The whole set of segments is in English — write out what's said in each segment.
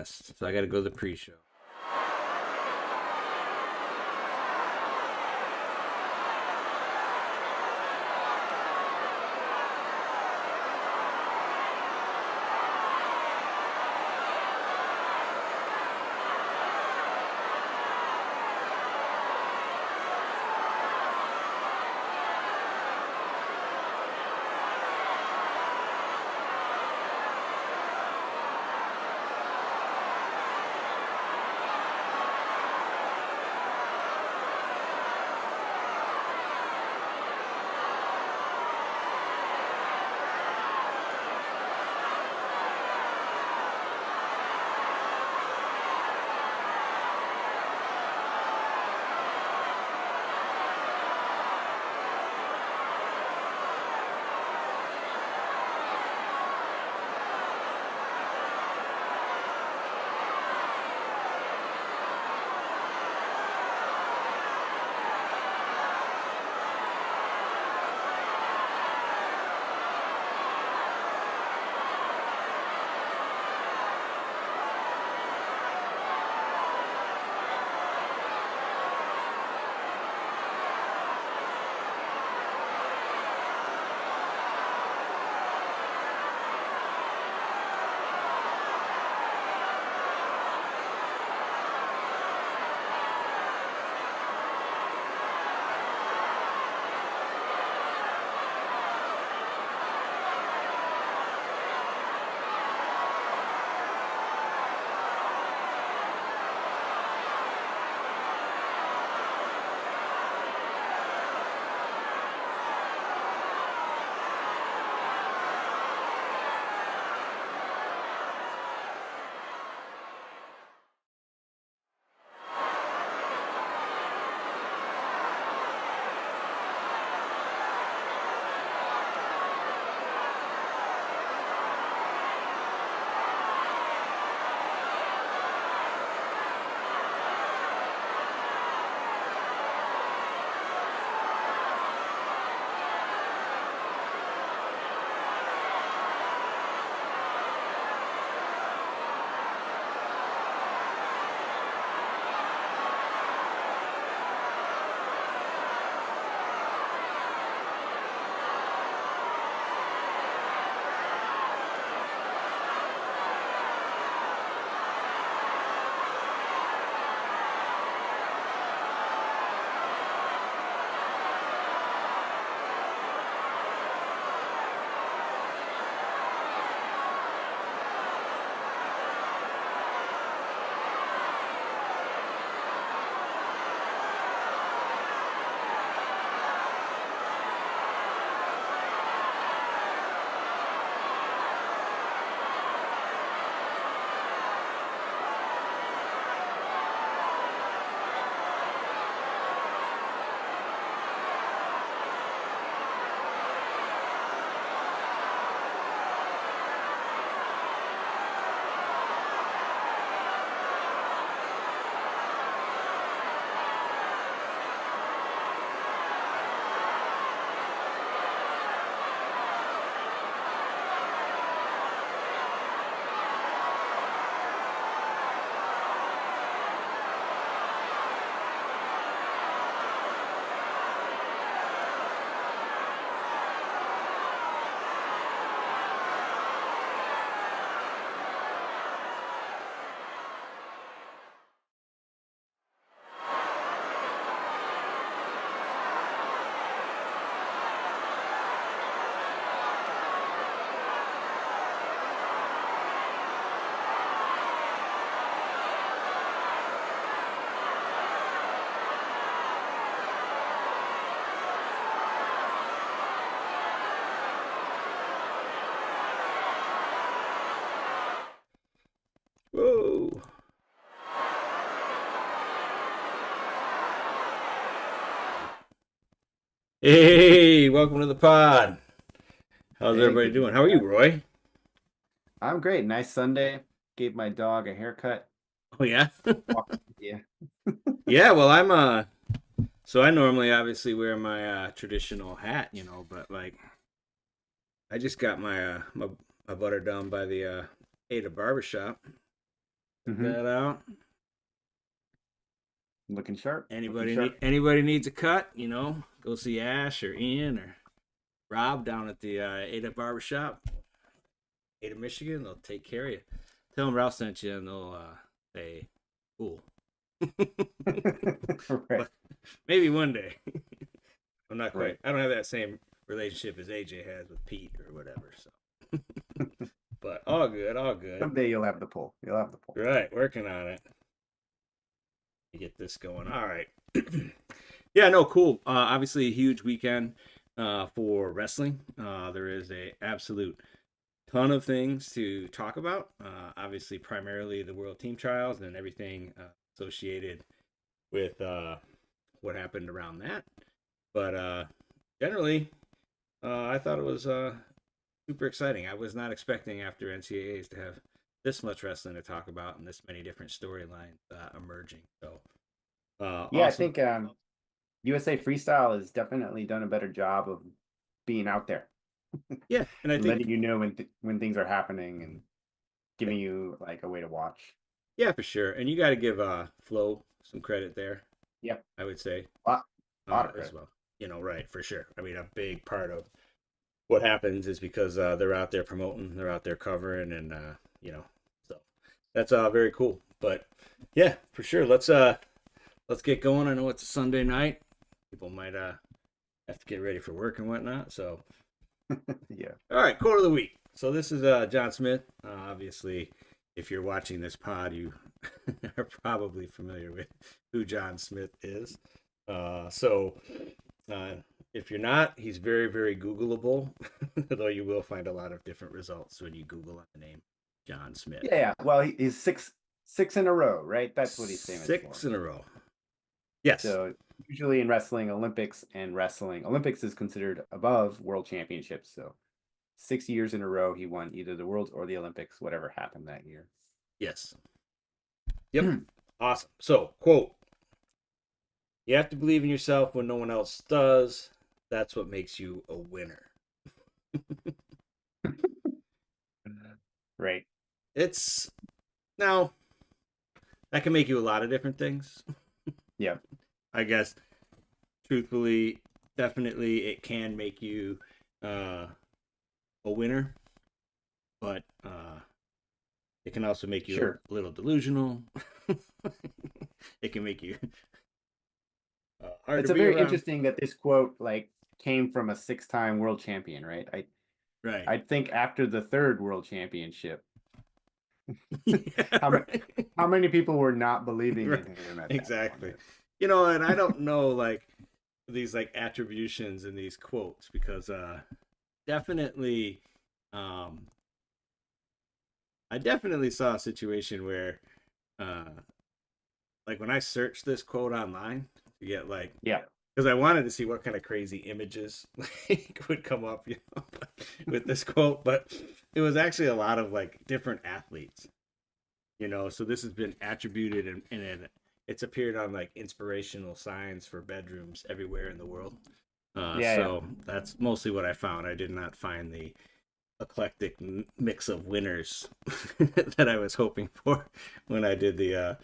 podcast, so I got to go to the pre-show. Whoa! Hey, welcome to the pod. How's Hey, everybody good to doing? be How are you, back. Roy? I'm great. Nice Sunday. Gave my dog a haircut. Oh yeah, Walked with you. yeah. Well, so I normally obviously wear my traditional hat, but like I just got my my butter done by the Ada barber shop. Check Hmm. that out. Looking sharp. Looking Anybody sharp. anybody needs a cut, go see Ash or Ian or Rob down at the Ada Barbershop, Ada, Michigan. They'll take care of you. Tell them Ralph sent you, and they'll say, "Cool." Right. But maybe one day. I'm not quite. Right. I don't have that same relationship as AJ has with Pete or whatever. So, but all good, all good. Someday you'll have the pull. You'll have the pull. Right, working on it. Get this going. All right. Yeah, no, cool. Obviously, a huge weekend for wrestling. There is a absolute ton of things to talk about. Obviously, primarily the World Team Trials and everything associated with what happened around that. But generally, I thought it was super exciting. I was not expecting after NCAAs to have this much wrestling to talk about and this many different storylines emerging. So Yeah, I awesome. think USA Freestyle has definitely done a better job of being out there Yeah, and I and letting think you know when things are happening and giving you like a way to watch. yeah, for sure. And you got to give Flo some credit there. Yeah, I would say lot of as credit. well. Right, for sure. I mean, a big part of what happens is because they're out there promoting, they're out there covering, and so that's very cool. But yeah, for sure. Let's get going. I know it's a Sunday night. People might have to get ready for work and whatnot. So Yeah. all right, quote of the week. So this is John Smith. Obviously, if you're watching this pod, you are probably familiar with who John Smith is. So if you're not, he's very, very Googleable, though you will find a lot of different results when you Google the name John Smith. Yeah, yeah. Well, he's six in a row, right? That's what he's famous for. 6 in a row. Yes. So usually in wrestling, Olympics is considered above world championships. So 6 years in a row, he won either the worlds or the Olympics, whatever happened that year. Yes. Yep. Awesome. So, quote, you have to believe in yourself when no one else does. That's what makes you a winner. Right. It's now that can make you a lot of different things. Yeah. I guess truthfully, definitely it can make you a winner, but it can also make you Sure. a little delusional. It can make you hard It's to a be very around. interesting that this quote like came from a six-time world champion, right? Right. I think after the third world championship, Yeah, how many right. how many people were not believing Right. in him at that Exactly. point? And I don't know like these like attributions in these quotes because definitely um I definitely saw a situation where uh like when I searched this quote online to get like Yeah. because I wanted to see what kind of crazy images like, would come up, with this quote, but it was actually a lot of like different athletes, So this has been attributed and it's appeared on like inspirational signs for bedrooms everywhere in the world. Yeah, yeah. So that's mostly what I found. I did not find the eclectic mix of winners that I was hoping for when I did the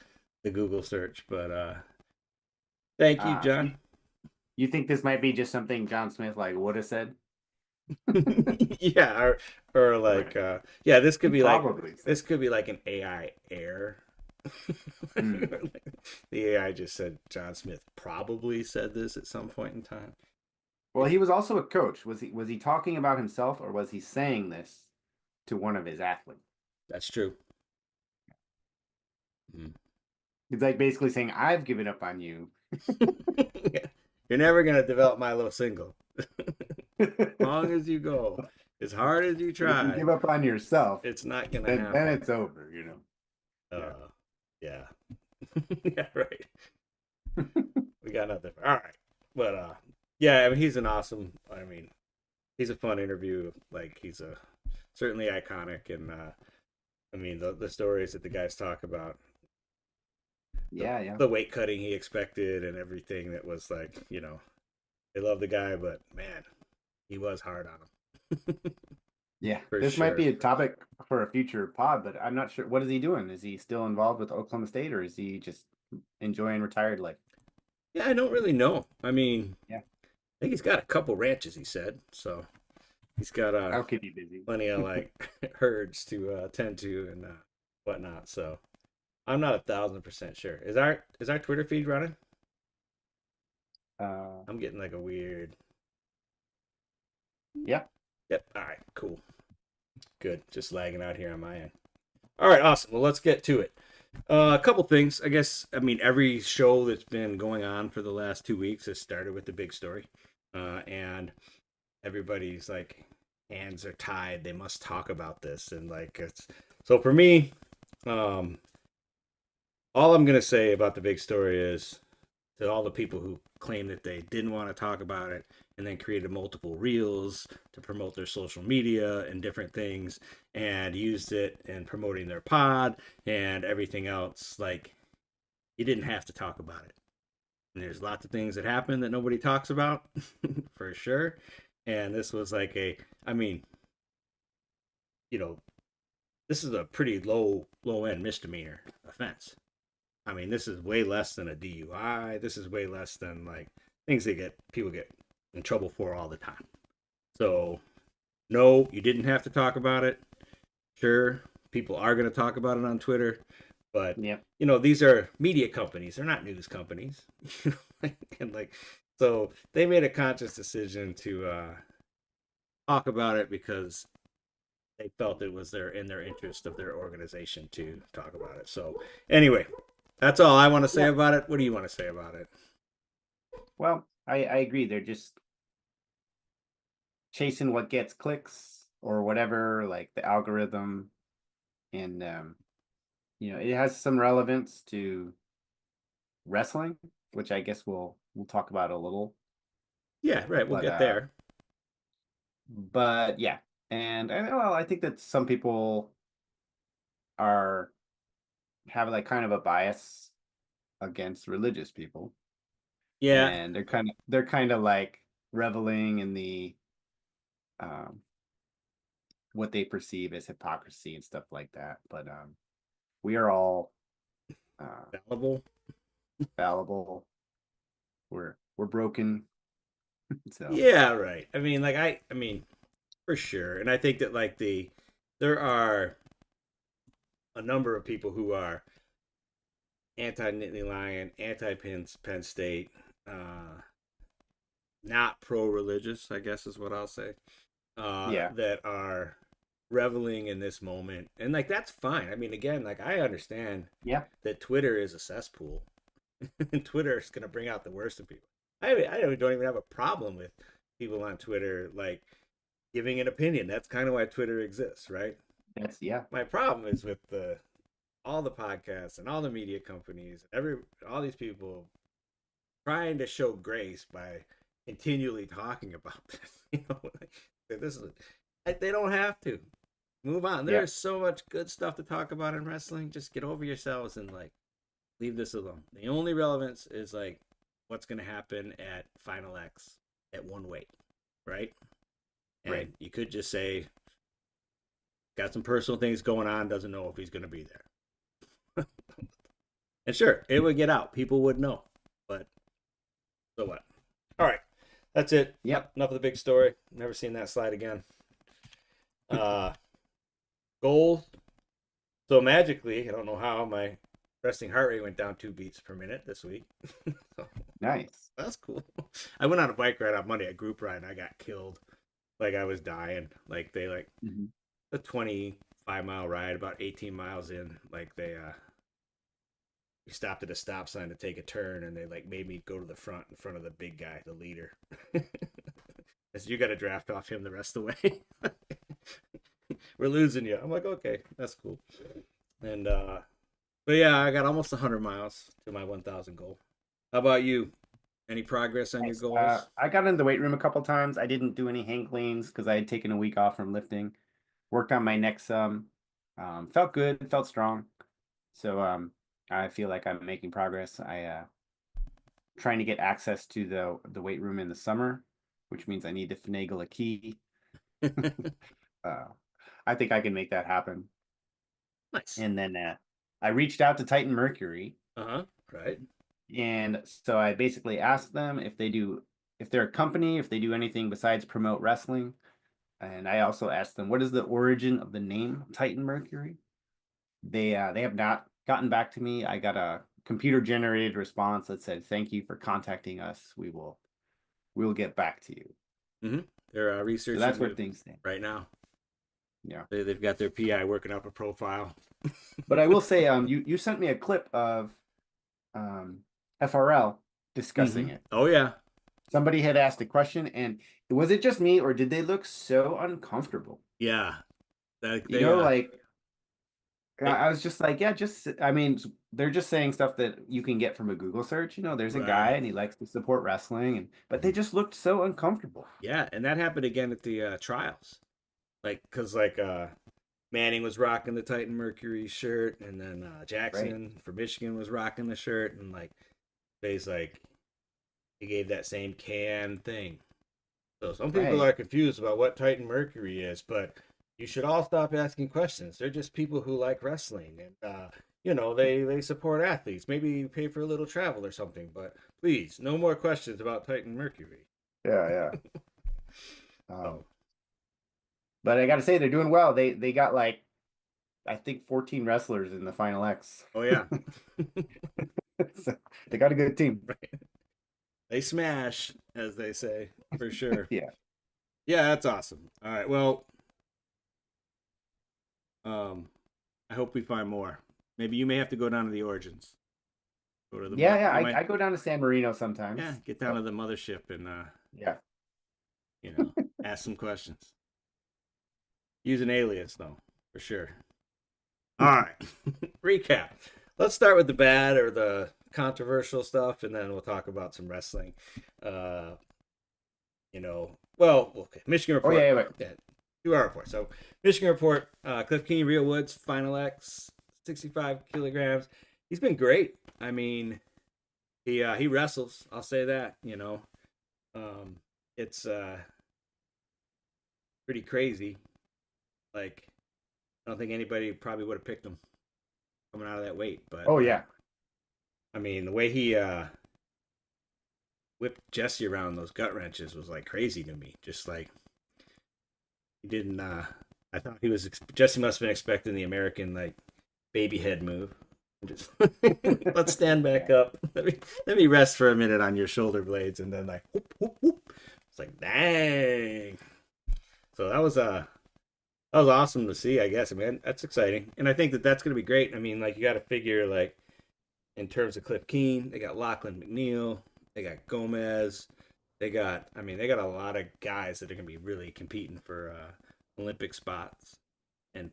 Google search. But thank you, So John. you think this might be just something John Smith like would have said? Yeah, or like Right. yeah, He probably said. this could be like an AI error. Mm. The AI just said John Smith probably said this at some point in time. Well, he was also a coach. Was he talking about himself or was he saying this to one of his athletes? That's true. Mm. He's like basically saying, "I've given up on you." You're never gonna develop my little single. As long as you go, as hard as you But if you try, give up on yourself, it's not gonna then happen. it's over. Yeah. Yeah, right. We got nothing. All right. But yeah, I mean he's he's a fun interview. Like he's a certainly iconic and I mean the stories that the guys talk about. Yeah, yeah. The weight cutting he expected and everything that was like, they love the guy, but man, he was hard on him. Yeah, for this might sure. be a topic for a future pod, but I'm not sure. What is he doing? Is he still involved with Oklahoma State, or is he just enjoying retired life? Yeah, I don't really know. I mean, Yeah, I think he's got a couple ranches, he said. So he's got I'll keep you busy. plenty of like herds to tend to and whatnot. So I'm not 1,000% sure. Is our Twitter feed running? Uh, I'm getting like a weird. yeah, Yep. All right. Cool. Good. Just lagging out here on my end. All right. Awesome. Well, let's get to it. A couple things. I guess. I mean, every show that's been going on for the last 2 weeks has started with the big story, and everybody's like hands are tied. They must talk about this, and like it's so for me. Um, all I'm gonna say about the big story is to all the people who claim that they didn't want to talk about it and then created multiple reels to promote their social media and different things and used it in promoting their pod and everything else. Like, you didn't have to talk about it. And there's lots of things that happen that nobody talks about for sure. And this was like I mean, you know, this is a pretty low end misdemeanor offense. I mean, this is way less than a DUI. This is way less than like things that get people get in trouble for all the time. So, no, you didn't have to talk about it. Sure, people are going to talk about it on Twitter, but yeah, these are media companies. They're not news companies. And like, so they made a conscious decision to talk about it because they felt it was in their interest of their organization to talk about it. So, anyway, that's all I want to say yeah. about it. What do you want to say about it? Well, I agree. They're just chasing what gets clicks or whatever, like the algorithm, and it has some relevance to wrestling, which I guess we'll talk about a little. Yeah, right. We'll But get there. yeah, and well, I think that some people are have like kind of a bias against religious people, Yeah, and they're kind of like reveling in the um what they perceive as hypocrisy and stuff like that. But we are all uh fallible. fallible. We're broken. So Yeah, right. I mean, like I mean, for sure. And I think that there are a number of people who are anti Nittany Lion, anti Penn State, uh, not pro religious, I guess is what I'll say. yeah, That are reveling in this moment, and like that's fine. I mean, again, like I understand yeah, that Twitter is a cesspool, and Twitter is going to bring out the worst of people. I don't even have a problem with people on Twitter like giving an opinion. That's kind of why Twitter exists, right? that's yeah, My problem is with the all the podcasts and all the media companies, all these people trying to show grace by continually talking about this. This is they don't have to move on. yeah, There's so much good stuff to talk about in wrestling. Just get over yourselves and like leave this alone. The only relevance is like what's going to happen at Final X at one weight, right? right. And you could just say got some personal things going on, doesn't know if he's going to be there. And sure, it would get out. People would know. But so what? All right. That's it. Yep. Enough of the big story. Never seen that slide again. Uh Goals. So magically, I don't know how, my resting heart rate went down 2 beats per minute this week. So Nice. that's cool. I went on a bike ride on Monday, a group ride, and I got killed. Like I was dying. Like they like Mhm. a 25-mile ride, about 18 miles in. Like we stopped at a stop sign to take a turn, and they like made me go to the front in front of the big guy, the leader. I said, "You got to draft off him the rest of the way. We're losing you." I'm like, "Okay, that's cool." And but yeah, I got almost 100 miles to my 1,000 goal. How about you? Any progress on your Nice. goals? I got in the weight room a couple times. I didn't do any hang cleans because I had taken a week off from lifting. Worked on my neck some. Felt good, felt strong. So I feel like I'm making progress. I trying to get access to the weight room in the summer, which means I need to finagle a key. Uh, I think I can make that happen. Nice. And then I reached out to Titan Mercury, Uh-huh. Right. and so I basically asked them if they're a company, if they do anything besides promote wrestling. And I also asked them, what is the origin of the name Titan Mercury? They have not gotten back to me. I got a computer generated response that said, "Thank you for contacting us. We will get back to you." Mm-hmm. They're So researching that's where you things stand. right now. Yeah. They've got their PI working up a profile. But I will say, you sent me a clip of um FRL Mm-hmm. discussing it. Oh yeah. Somebody had asked a question, and was it just me, or did they look so uncomfortable? Yeah. That You they know, like it, I was just like, yeah, just I mean, they're just saying stuff that you can get from a Google search. There's a guy right. and he likes to support wrestling, but they Mhm. just looked so uncomfortable. Yeah, and that happened again at the trials. Like, cause like Manning was rocking the Titan Mercury shirt, and then Right. Jackson for Michigan was rocking the shirt, and like Bay's like he gave that same can thing. So some people Right. are confused about what Titan Mercury is, but you should all stop asking questions. They're just people who like wrestling, and they support athletes. Maybe pay for a little travel or something, but please, no more questions about Titan Mercury. Yeah, yeah. So, But I got to say they're doing well. They got like I think 14 wrestlers in the final X. oh yeah, So they got a good team. right. They smash, as they say, for sure. Yeah. Yeah, that's awesome. All right, well, um, I hope we find more. Maybe you may have to go down to the origins. Go to the Yeah, yeah. you I might, go down to San Marino yeah, sometimes. get down to So the mothership and yeah. you know, ask some questions. Use an alias though, for sure. All right. Recap. Let's start with the bad or the controversial stuff, and then we'll talk about some wrestling. Uh, well, okay. Michigan Oh yeah, report. yeah, but Yeah, 2 hour report. So Michigan report. Cliff King, Real Woods, Final X, 65 kilograms. He's been great. I mean, he wrestles. I'll say that. Um, it's pretty crazy. Like I don't think anybody probably would have picked him coming out of that weight, but oh yeah. I mean the way he whipped Jesse around those gut wrenches was like crazy to me. Just like he didn't. I thought he was. Jesse must have been expecting the American like baby head move. Just let's stand back Yeah. up. Let me rest for a minute on your shoulder blades, and then like whoop whoop whoop. It's like dang. So that was awesome to see. I guess. I mean that's exciting, and I think that that's going to be great. I mean like you got to figure like in terms of Cliff Keen, they got Lachlan McNeil, they got Gomez, they got a lot of guys that are going to be really competing for Olympic spots and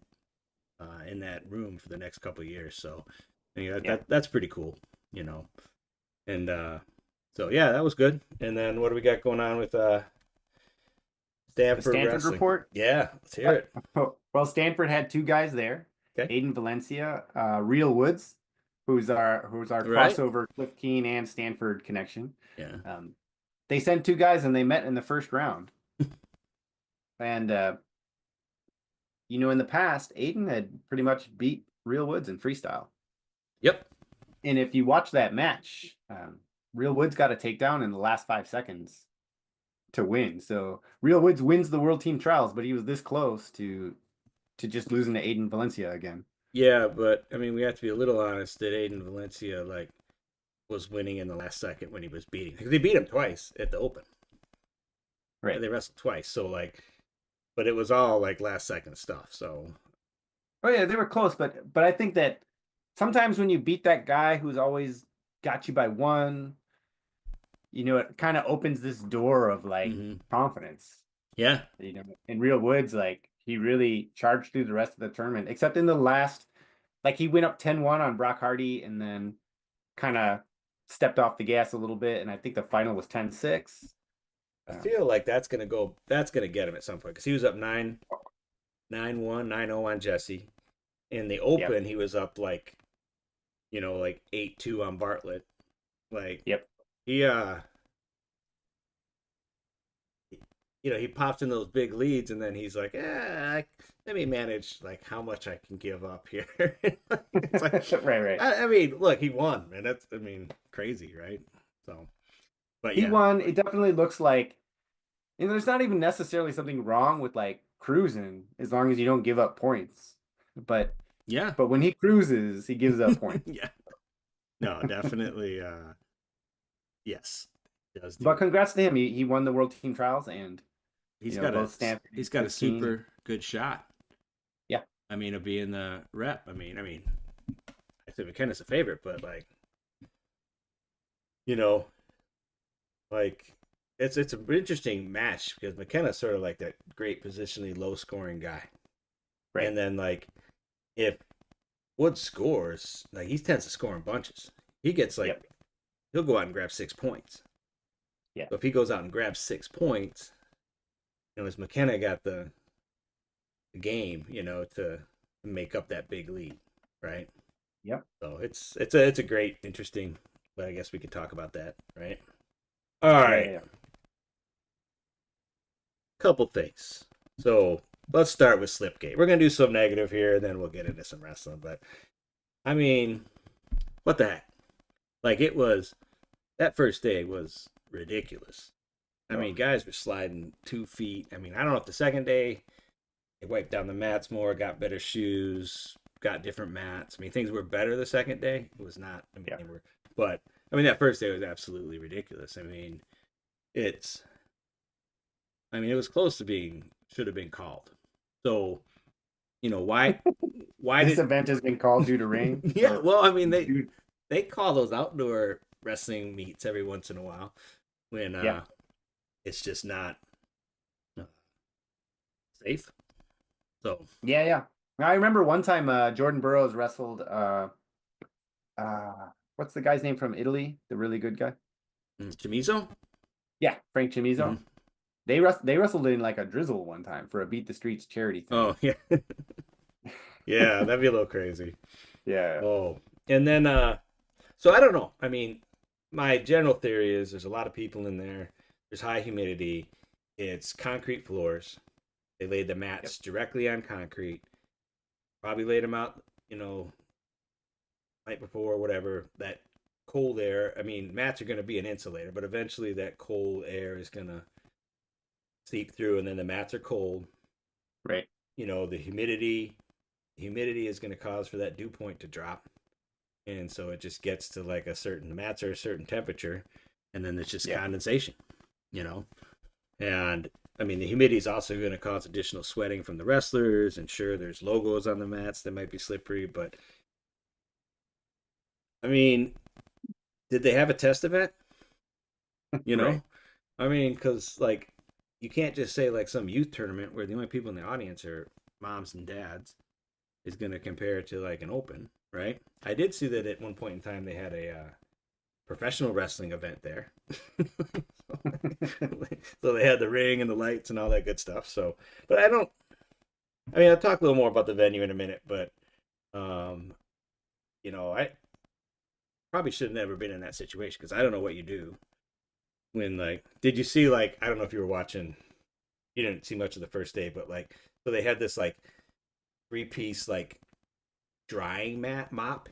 in that room for the next couple of years. So, Yeah. that's pretty cool, you know. And so yeah, that was good. And then what do we got going on with The Stanford Stanford wrestling? report. Yeah, let's hear it. Well, Stanford had two guys there, Okay, Aiden Valencia, Real Woods, who's our all right. crossover Cliff Keen and Stanford connection. Yeah. Um, they sent two guys and they met in the first round. And in the past, Aiden had pretty much beat Real Woods in freestyle. Yep. And if you watch that match, Real Woods got a takedown in the last 5 seconds to win. So Real Woods wins the World Team Trials, but he was this close to just losing to Aiden Valencia again. Yeah, but I mean, we have to be a little honest that Aiden Valencia like was winning in the last second when he was beating because they beat him twice at the Open. Right. They wrestled twice, so like, but it was all like last second stuff. So Oh yeah, they were close, but I think that sometimes when you beat that guy who's always got you by one, it kind of opens this door of like mm-hmm. confidence. Yeah, In Real Woods, like he really charged through the rest of the tournament, except in the last, like he went up 10-1 on Brock Hardy and then kind of stepped off the gas a little bit. And I think the final was 10-6. I feel like that's gonna get him at some point because he was up 9-1, 9-0 on Jesse. In the Yep. Open, he was up like like 8-2 on Bartlett. Like Yep. he he pops in those big leads, and then he's like, let me manage like how much I can give up here. It's like, Right, right. I mean, look, he won, man. That's, I mean, crazy, right? So, but He yeah, won. It definitely looks like, there's not even necessarily something wrong with like cruising as long as you don't give up points. But yeah, but when he cruises, he gives up points. yeah. No, definitely, yes, he does do But it. congrats to him. He won the World Team Trials, and both Stanford He's and got a 15. super good shot. Yeah, I mean, of being the rep. I think McKenna's a favorite, but like, you know, like it's an interesting match because McKenna's sort of like that great positionally low scoring guy, right. and then like if Wood scores, like he tends to score in bunches. He gets like Yep. he'll go out and grab 6 points. Yeah. So if he goes out and grabs 6 points, as McKenna got the game, to make up that big lead, right? Yep. So it's a great, interesting. But I guess we could talk about that, right? All Yeah, yeah, right, yeah. couple things. So let's start with Slipgate. We're gonna do some negative here, and then we'll get into some wrestling. But I mean, what the heck? Like it was that first day was ridiculous. I Oh, mean, guys were sliding 2 feet. I mean, I don't know if the second day they wiped down the mats more, got better shoes, got different mats. I mean, things were better the second day. It was not. I mean, yeah. they were, but I mean, that first day was absolutely ridiculous. I mean, it's. I mean, it was close to being should have been called. So, why This did? event has been called due to rain, Yeah, or well, I mean, due. they call those outdoor wrestling meets every once in a while when Yeah. it's just not uh, safe. So, Yeah, yeah. I remember one time Jordan Burroughs wrestled what's the guy's name from Italy? The really good guy? Chamizo. Yeah, Frank Chimizo. Mm-hmm. They wrestled in like a drizzle one time for a Beat the Streets charity thing. Oh yeah, yeah, that'd be a little crazy. Yeah. Oh, and then so I don't know. I mean, my general theory is there's a lot of people in there. There's high humidity. It's concrete floors. They laid the Yep. mats directly on concrete. Probably laid them out, night before or whatever. That cold air. I mean, mats are going to be an insulator, but eventually that cold air is going to seep through, and then the mats are cold. Right. The humidity is going to cause for that dew point to drop, and so it just gets to like the mats are a certain temperature, and then it's just Yeah. condensation, and I mean the humidity is also going to cause additional sweating from the wrestlers, and sure there's logos on the mats that might be slippery, but I mean, did they have a test event? you Right. know I mean, because like you can't just say like some youth tournament where the only people in the audience are moms and dads is going to compare it to like an open, right? I did see that at one point in time they had a professional wrestling event there. So they had the ring and the lights and all that good stuff. So, but I don't. I mean, I'll talk a little more about the venue in a minute, but um, I probably should have never been in that situation because I don't know what you do when like. Did you see like I don't know if you were watching. You didn't see much of the first day, but like so they had this like 3-piece like drying mat mop.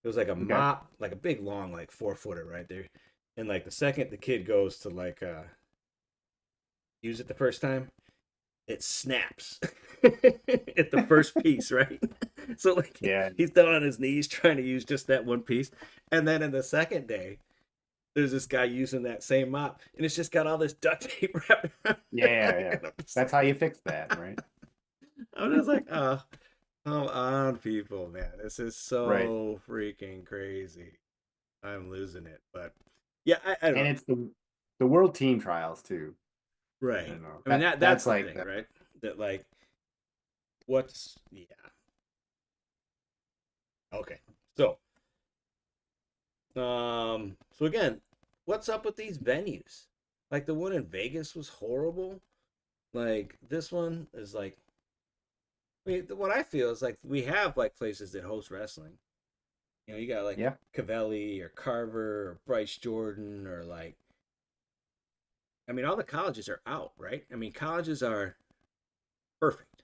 It was like a Okay. mop, like a big long like 4-footer right there. And like the second the kid goes to like use it the first time, it snaps at the first piece, right? So like Yeah. he's down on his knees trying to use just that one piece. And then in the second day, there's this guy using that same mop and it's just got all this duct tape wrapped around Yeah, yeah, yeah. it. That's how you fix that, right? I'm just like, oh, come on, people, man. This is Right. so freaking crazy. I'm losing it. But yeah, I don't And know. it's the World Team Trials too. Right. I mean That that's that's the like thing, right? That like what's yeah. Okay. So again, what's up with these venues? Like the one in Vegas was horrible. Like this one is like I mean what I feel is like we have like places that host wrestling. You got like yeah. Cavelli or Carver or Bryce Jordan or like I mean, all the colleges are out, right? I mean, colleges are perfect,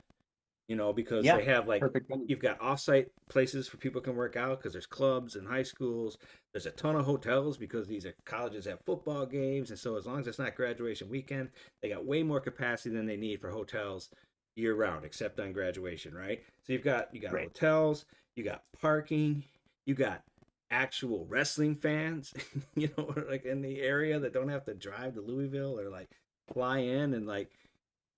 because Yeah, they have like perfect venue. you've got offsite places for people can work out because there's clubs and high schools. There's a ton of hotels because these are colleges have football games, and so as long as it's not graduation weekend, they got way more capacity than they need for hotels year round, except on graduation, right? So you got Right. hotels, you got parking, you got actual wrestling fans, like in the area that don't have to drive to Louisville or like fly in and like,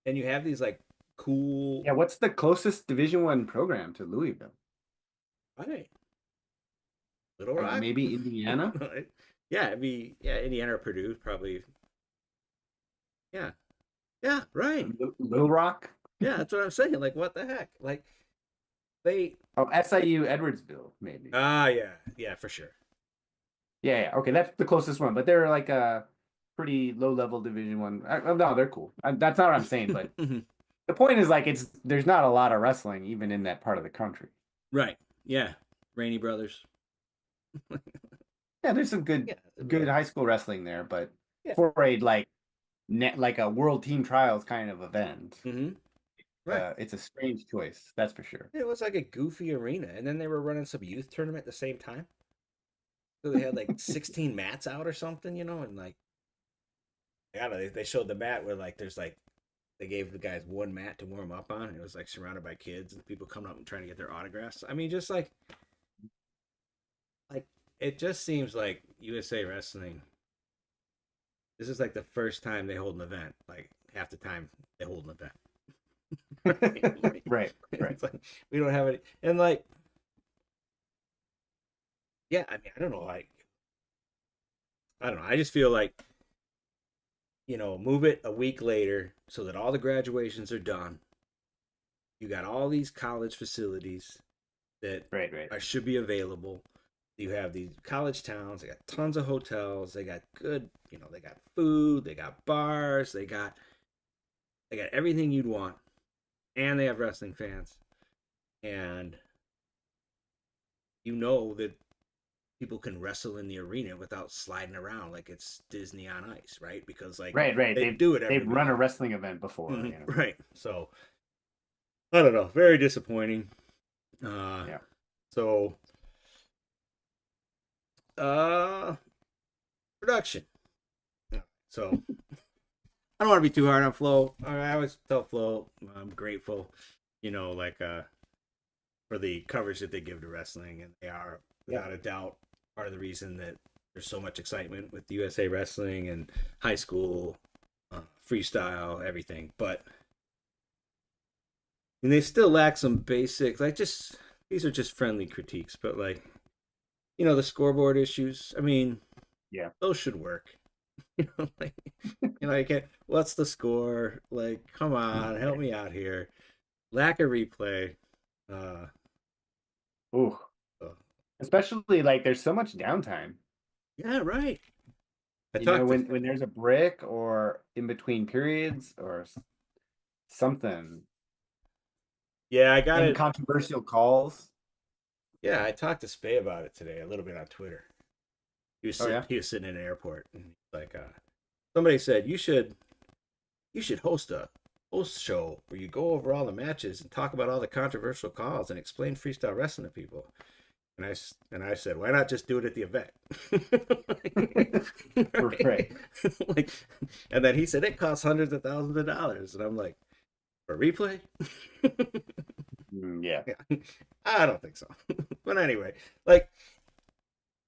and you have these like cool. Yeah, what's the closest Division 1 program to Louisville? Right. Little Rock? Maybe Indiana? Yeah, it'd be Indiana or Purdue probably. Yeah. Yeah, right. Little Rock? Yeah, that's what I'm saying. Like what the heck? Like they Oh, SIU Edwardsville, maybe. yeah. Yeah, for sure. Yeah, yeah. Okay, that's the closest one, but they're like a pretty low level Division 1. No, they're cool. That's not what I'm saying, but the point is like there's not a lot of wrestling even in that part of the country. Right. Yeah. Rainey Brothers. Yeah, there's some Yeah. good high school wrestling there, but Yeah. for a like a world team trials kind of event, Mm-hmm. Right. it's a strange choice, that's for sure. It was like a goofy arena. And then they were running some youth tournament at the same time. So they had like 16 mats out or something, and like I don't know, they showed the mat where like there's like they gave the guys one mat to warm up on, and it was like surrounded by kids and people coming up and trying to get their autographs. I mean, just like it just seems like USA Wrestling. This is like the first time they hold an event. Like half the time they hold an event. Right? Right, right. It's like we don't have any, and like yeah, I mean, I don't know, like I don't know. I just feel like move it a week later so that all the graduations are done. You got all these college facilities that Right, right. should be available. You have these college towns. They got tons of hotels. They got good, they got food. They got bars. They got everything you'd want, and they have wrestling fans. And that people can wrestle in the arena without sliding around like it's Disney on ice, right? Because like Right, right. they do it every They've run a weekend. wrestling event before, you know. Right. So I don't know. Very disappointing. Uh, Yeah. so uh, production. So I don't want to be too hard on Flo. I always tell Flo I'm grateful, like for the coverage that they give to wrestling, and they are Yeah. without a doubt part of the reason that there's so much excitement with USA Wrestling and high school freestyle, everything. But and they still lack some basics. Like just these are just friendly critiques, but like the scoreboard issues. I mean, Yeah. those should work. Like what's the score? Like, come on, help me out here. Lack of replay. Uh, Ooh. uh, Especially like there's so much downtime. yeah, right. I You know, talked to when there's a break or in between periods or something, yeah, I got it. incontroversial calls. Yeah, I talked to Spay about it today a little bit on Twitter. He was Oh sitting yeah. he was sitting in an airport and he's like somebody said you should host a host show where you go over all the matches and talk about all the controversial calls and explain freestyle wrestling to people. And I said, why not just do it at the event? Right. Like, and then he said it costs hundreds of thousands of dollars, and I'm like, for replay? Yeah. Yeah, I don't think so. But anyway, like,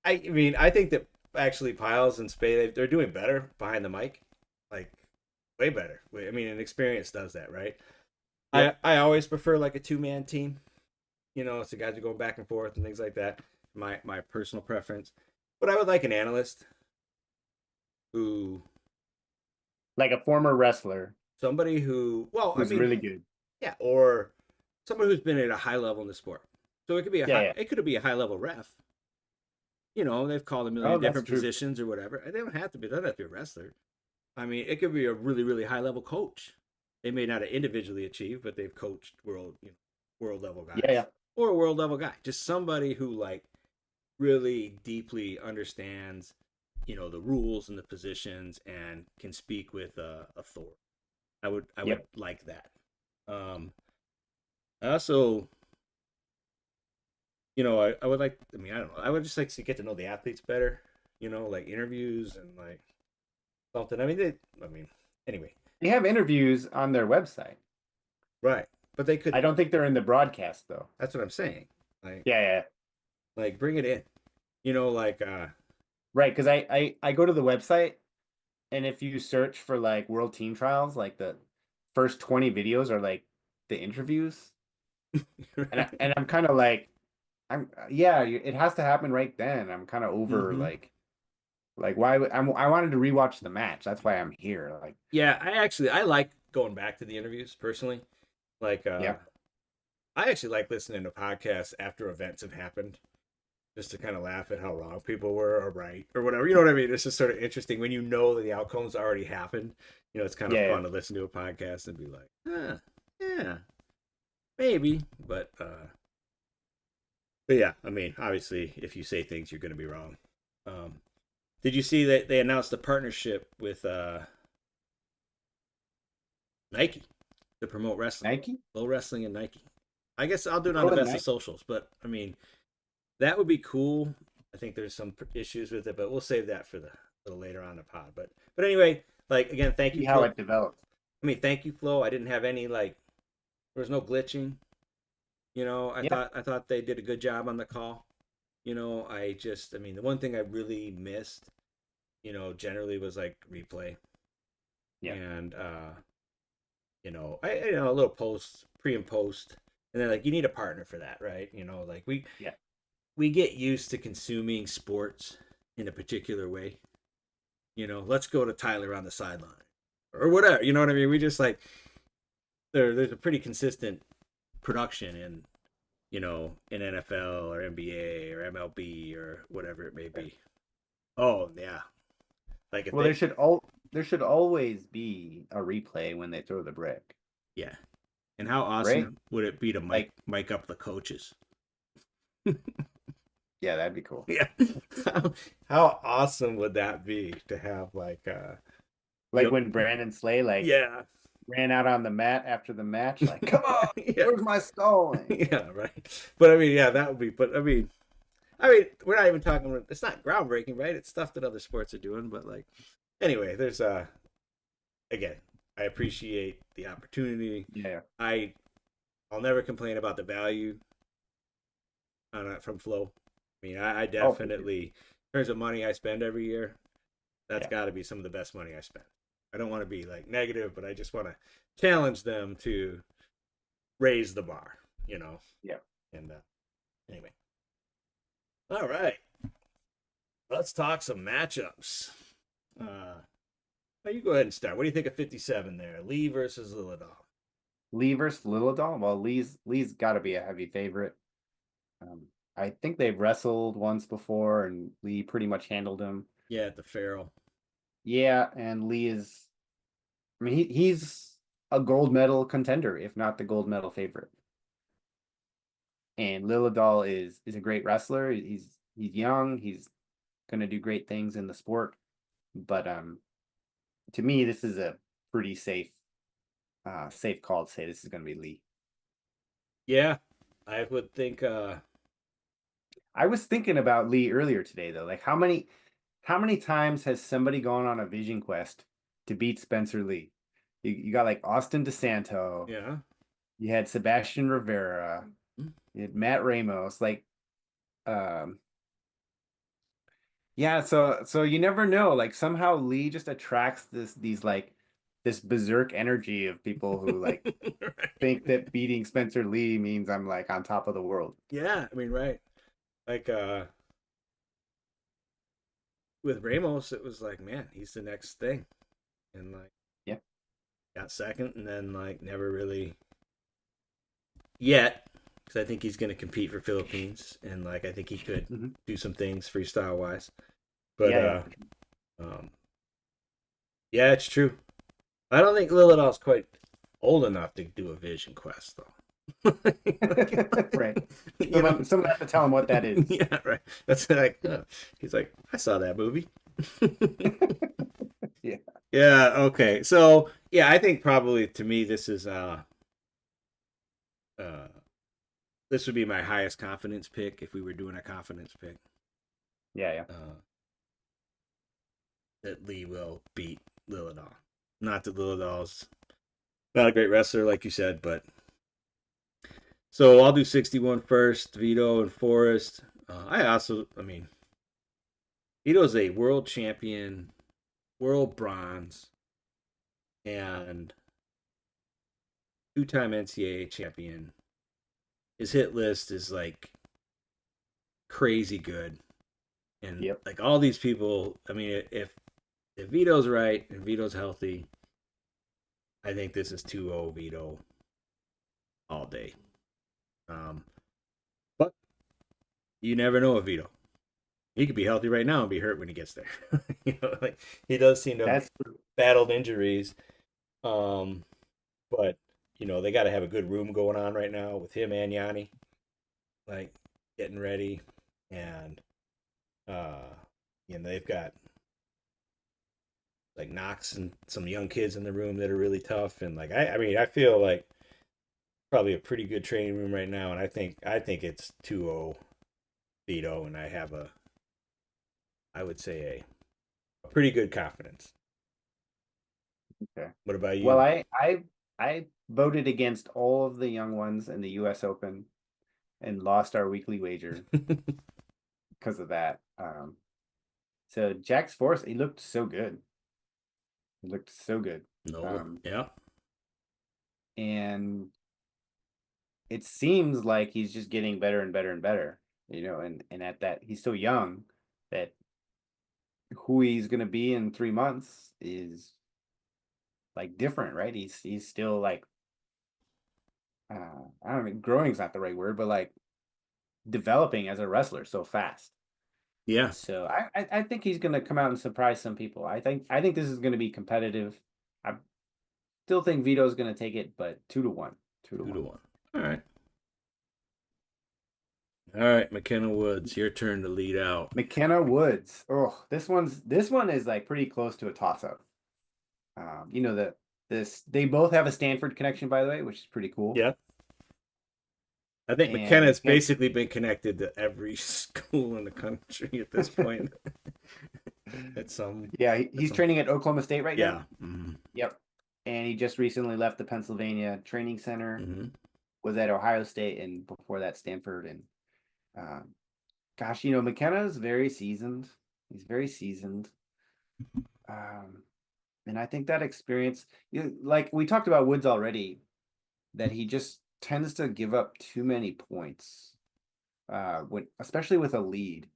I mean, I think that actually Piles and Spade they're doing better behind the mic, like way better. I mean, an experience does that, right? Yep. I always prefer like a 2-man team. So guys are going back and forth and things like that. My personal preference, but I would like an analyst who Like a former wrestler somebody who well, I who's mean, really good. yeah, or somebody who's been at a high level in the sport. So Yeah, yeah. it could be a high level ref. They've called a Oh, million that's different true. positions or whatever. They don't have to be. They don't have to be a wrestler. I mean, it could be a really, really high level coach. They may not have individually achieved, but they've coached world level Yeah, guys yeah. or a world level guy. Just somebody who like really deeply understands the rules and the positions and can speak with authority. I would Yep. like that. I also, I would like. I mean, I don't know. I would just like to get to know the athletes better. Like interviews and like something. I mean, anyway, They have interviews on their website. right? But they I could. don't think they're in the broadcast though. That's what I'm saying. Like, Yeah, yeah. like bring it in. Like, Right, because I go to the website, and if you search for like world team trials, like the first 20 videos are like the interviews. And I'm kind of like, I'm yeah, it has to happen right then. I'm kind of over hmm like why I wanted to rewatch the match. That's why I'm here. Like, Yeah, I like going back to the interviews personally. Like, yeah. I actually like listening to podcasts after events have happened, just to kind of laugh at how wrong people were or right or whatever. You know what I mean? It's just sort of interesting when you know that the outcome's already happened. It's kind of Yeah, yeah. fun to listen to a podcast and be like, yeah, maybe, but yeah. I mean, obviously, if you say things, you're going to be wrong. Um, did you see that they announced a partnership with Nike to promote wrestling, Nike? low wrestling, and Nike? I guess I'll do it on Pro the and best of Nike. socials, but I mean, that would be cool. I think there's some issues with it, but we'll save that for the little later on in the pod. But anyway, like again, thank See you, how Flo. it develops. I mean, thank you, Flo. I didn't have any like there was no glitching. I Yeah. thought they did a good job on the call. I mean, the one thing I really missed, generally was like replay Yeah. and a little post, pre and post, and then like you need a partner for that, right? Like Yeah. we get used to consuming sports in a particular way. Let's go to Tyler on the sideline or whatever. You know what I mean? We just like there's a pretty consistent production in NFL or NBA or MLB or whatever it may be. Oh yeah, like if Well, they there should always be a replay when they throw the brick, yeah. And how right? awesome would it be to Like, mic up the coaches? yeah, that'd be cool. Yeah. How awesome would that be to have like Like when Brandon Slay like yeah. ran out on the mat after the match, like, come on, Yeah. where's my stalling? Yeah, right. But I mean, yeah, that would be but I mean, we're not even talking it's not groundbreaking, right? It's stuff that other sports are doing, but like anyway, there's again, I appreciate the opportunity. Yeah. I I'll never complain about the value on it from Flow. I mean, I Oh, for sure. definitely, in terms of money I spend every year, that's Yeah. got to be some of the best money I spend. I don't want to be like negative, but I just want to challenge them to raise the bar. Yeah. And anyway, all right, let's talk some matchups. You go ahead and start. What do you think of 57 there? Lee versus Lilladall. Lee versus Lilladall. Well, Lee's got to be a heavy favorite. Um, I think they've wrestled once before, and Lee pretty much handled him. Yeah, at the Farrell. Yeah, and Lee is. I mean, he's a gold medal contender, if not the gold medal favorite. And Lilladall is a great wrestler. He's young. He's gonna do great things in the sport. But to me, this is a pretty safe call to say this is gonna be Lee. Yeah, I would think. I was thinking about Lee earlier today though. Like how many times has somebody gone on a vision quest to beat Spencer Lee? You got like Austin DeSanto, Yeah. you had Sebastian Rivera, you had Matt Ramos, like um yeah, so you never know. Like somehow Lee just attracts this berserk energy of people who like think Right. that beating Spencer Lee means I'm like on top of the world. Yeah, I mean, right. Like with Ramos, it was like, man, he's the next thing, and like Yeah. got second, and then like never really yet, because I think he's going to compete for Philippines, and like I think he could Hmm. do some things freestyle wise. But Yeah, yeah. um, yeah, it's true. I don't think Lilladall's quite old enough to do a Vision Quest though. Right. you know, Someone have to tell him what that is. yeah, right. That's like he's like, I saw that movie. Yeah. Yeah, okay. So, yeah, I think probably to me uh this would be my highest confidence pick if we were doing a confidence pick. Yeah, yeah. Uh that Lee will beat Lilladall. Not that Lilladall's not a great wrestler like you said, but so I'll do 61 first, Vito and Forrest. I mean, Vito's a world champion, world bronze, and two-time NCAA champion. His hit list is like crazy good, and Yep. like all these people. I mean, if Vito's right and Vito's healthy, I think this is 2-0 Vito all day. Um, but you never know with Vito. He could be healthy right now and be hurt when he gets there. Like he does seem to have That's true. battled injuries. Um, but they got to have a good room going on right now with him and Yanni, like getting ready, and uh, they've got like Knox and some young kids in the room that are really tough, and like I mean, I feel like probably a pretty good training room right now, and I think it's 2-0 Vito, and I would say a pretty good confidence. Okay. What about Well, you? I voted against all of the young ones in the US Open and lost our weekly wager because of that. So Jack's Force, he looked so good. He looked so good. No, Um, yeah, and it seems like he's just getting better and better and better, and at that he's so young that who he's gonna be in 3 months is like different, right? He's still like I don't know, growing's not the right word, but like developing as a wrestler so fast. yeah, So I think he's gonna come out and surprise some people. I think this is gonna be competitive. I still think Vito's gonna take it, but 2-1. Two to two to one. one. All right, McKenna Woods, your turn to lead out. McKenna Woods. Oh, this one is like pretty close to a toss up. That this they both have a Stanford connection, by the way, which is pretty cool. Yeah, I think And McKenna's basically been connected to every school in the country at this point. At some, yeah, at he's some, training at Oklahoma State right now. yeah. Mm-hmm. Yep. And he just recently left the Pennsylvania Training Center, Mm-hmm. was at Ohio State, and before that Stanford. And um, gosh, McKenna is very seasoned. He's very seasoned. Um, and I think that experience, like we talked about Woods already, that he just tends to give up too many points, especially with a lead,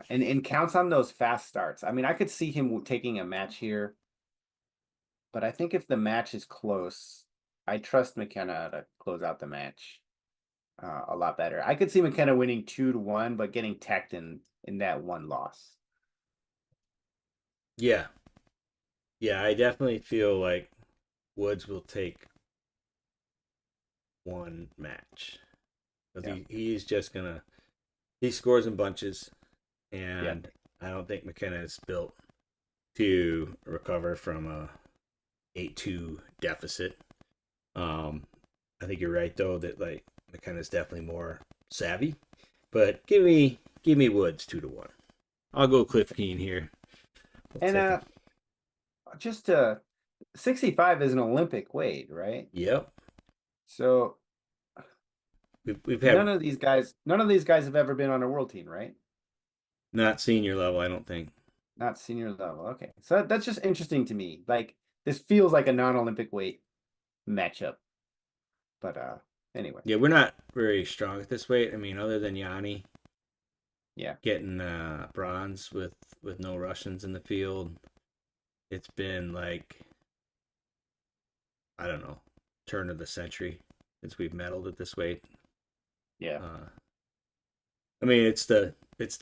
and counts on those fast starts. I mean, I could see him taking a match here, but I think if the match is close, I trust McKenna to close out the match a lot better. I could see McKenna winning 2-1, but getting teched in that one loss. Yeah, yeah. I definitely feel like Woods will take one match because Yeah, he's just gonna he scores in bunches, yeah, and I don't think McKenna is built to recover from a 8-2 deficit. Um, I think you're right though that like McKenna's definitely more savvy, but give me Woods 2-1. I'll go Cliff Keen here. I'll and take him. just 65 is an Olympic weight, right? Yep, So we've had none of these guys have ever been on a world team, right? not senior level. I don't think. Not senior level. Okay, so that's just interesting to me. Like this feels like a non-Olympic weight matchup, but anyway, Yeah, we're not very strong at this weight. I mean, other than Yanni yeah, getting bronze with no Russians in the field, it's been like I don't know, turn of the century since we've medaled at this weight. yeah, Uh, I mean, it's the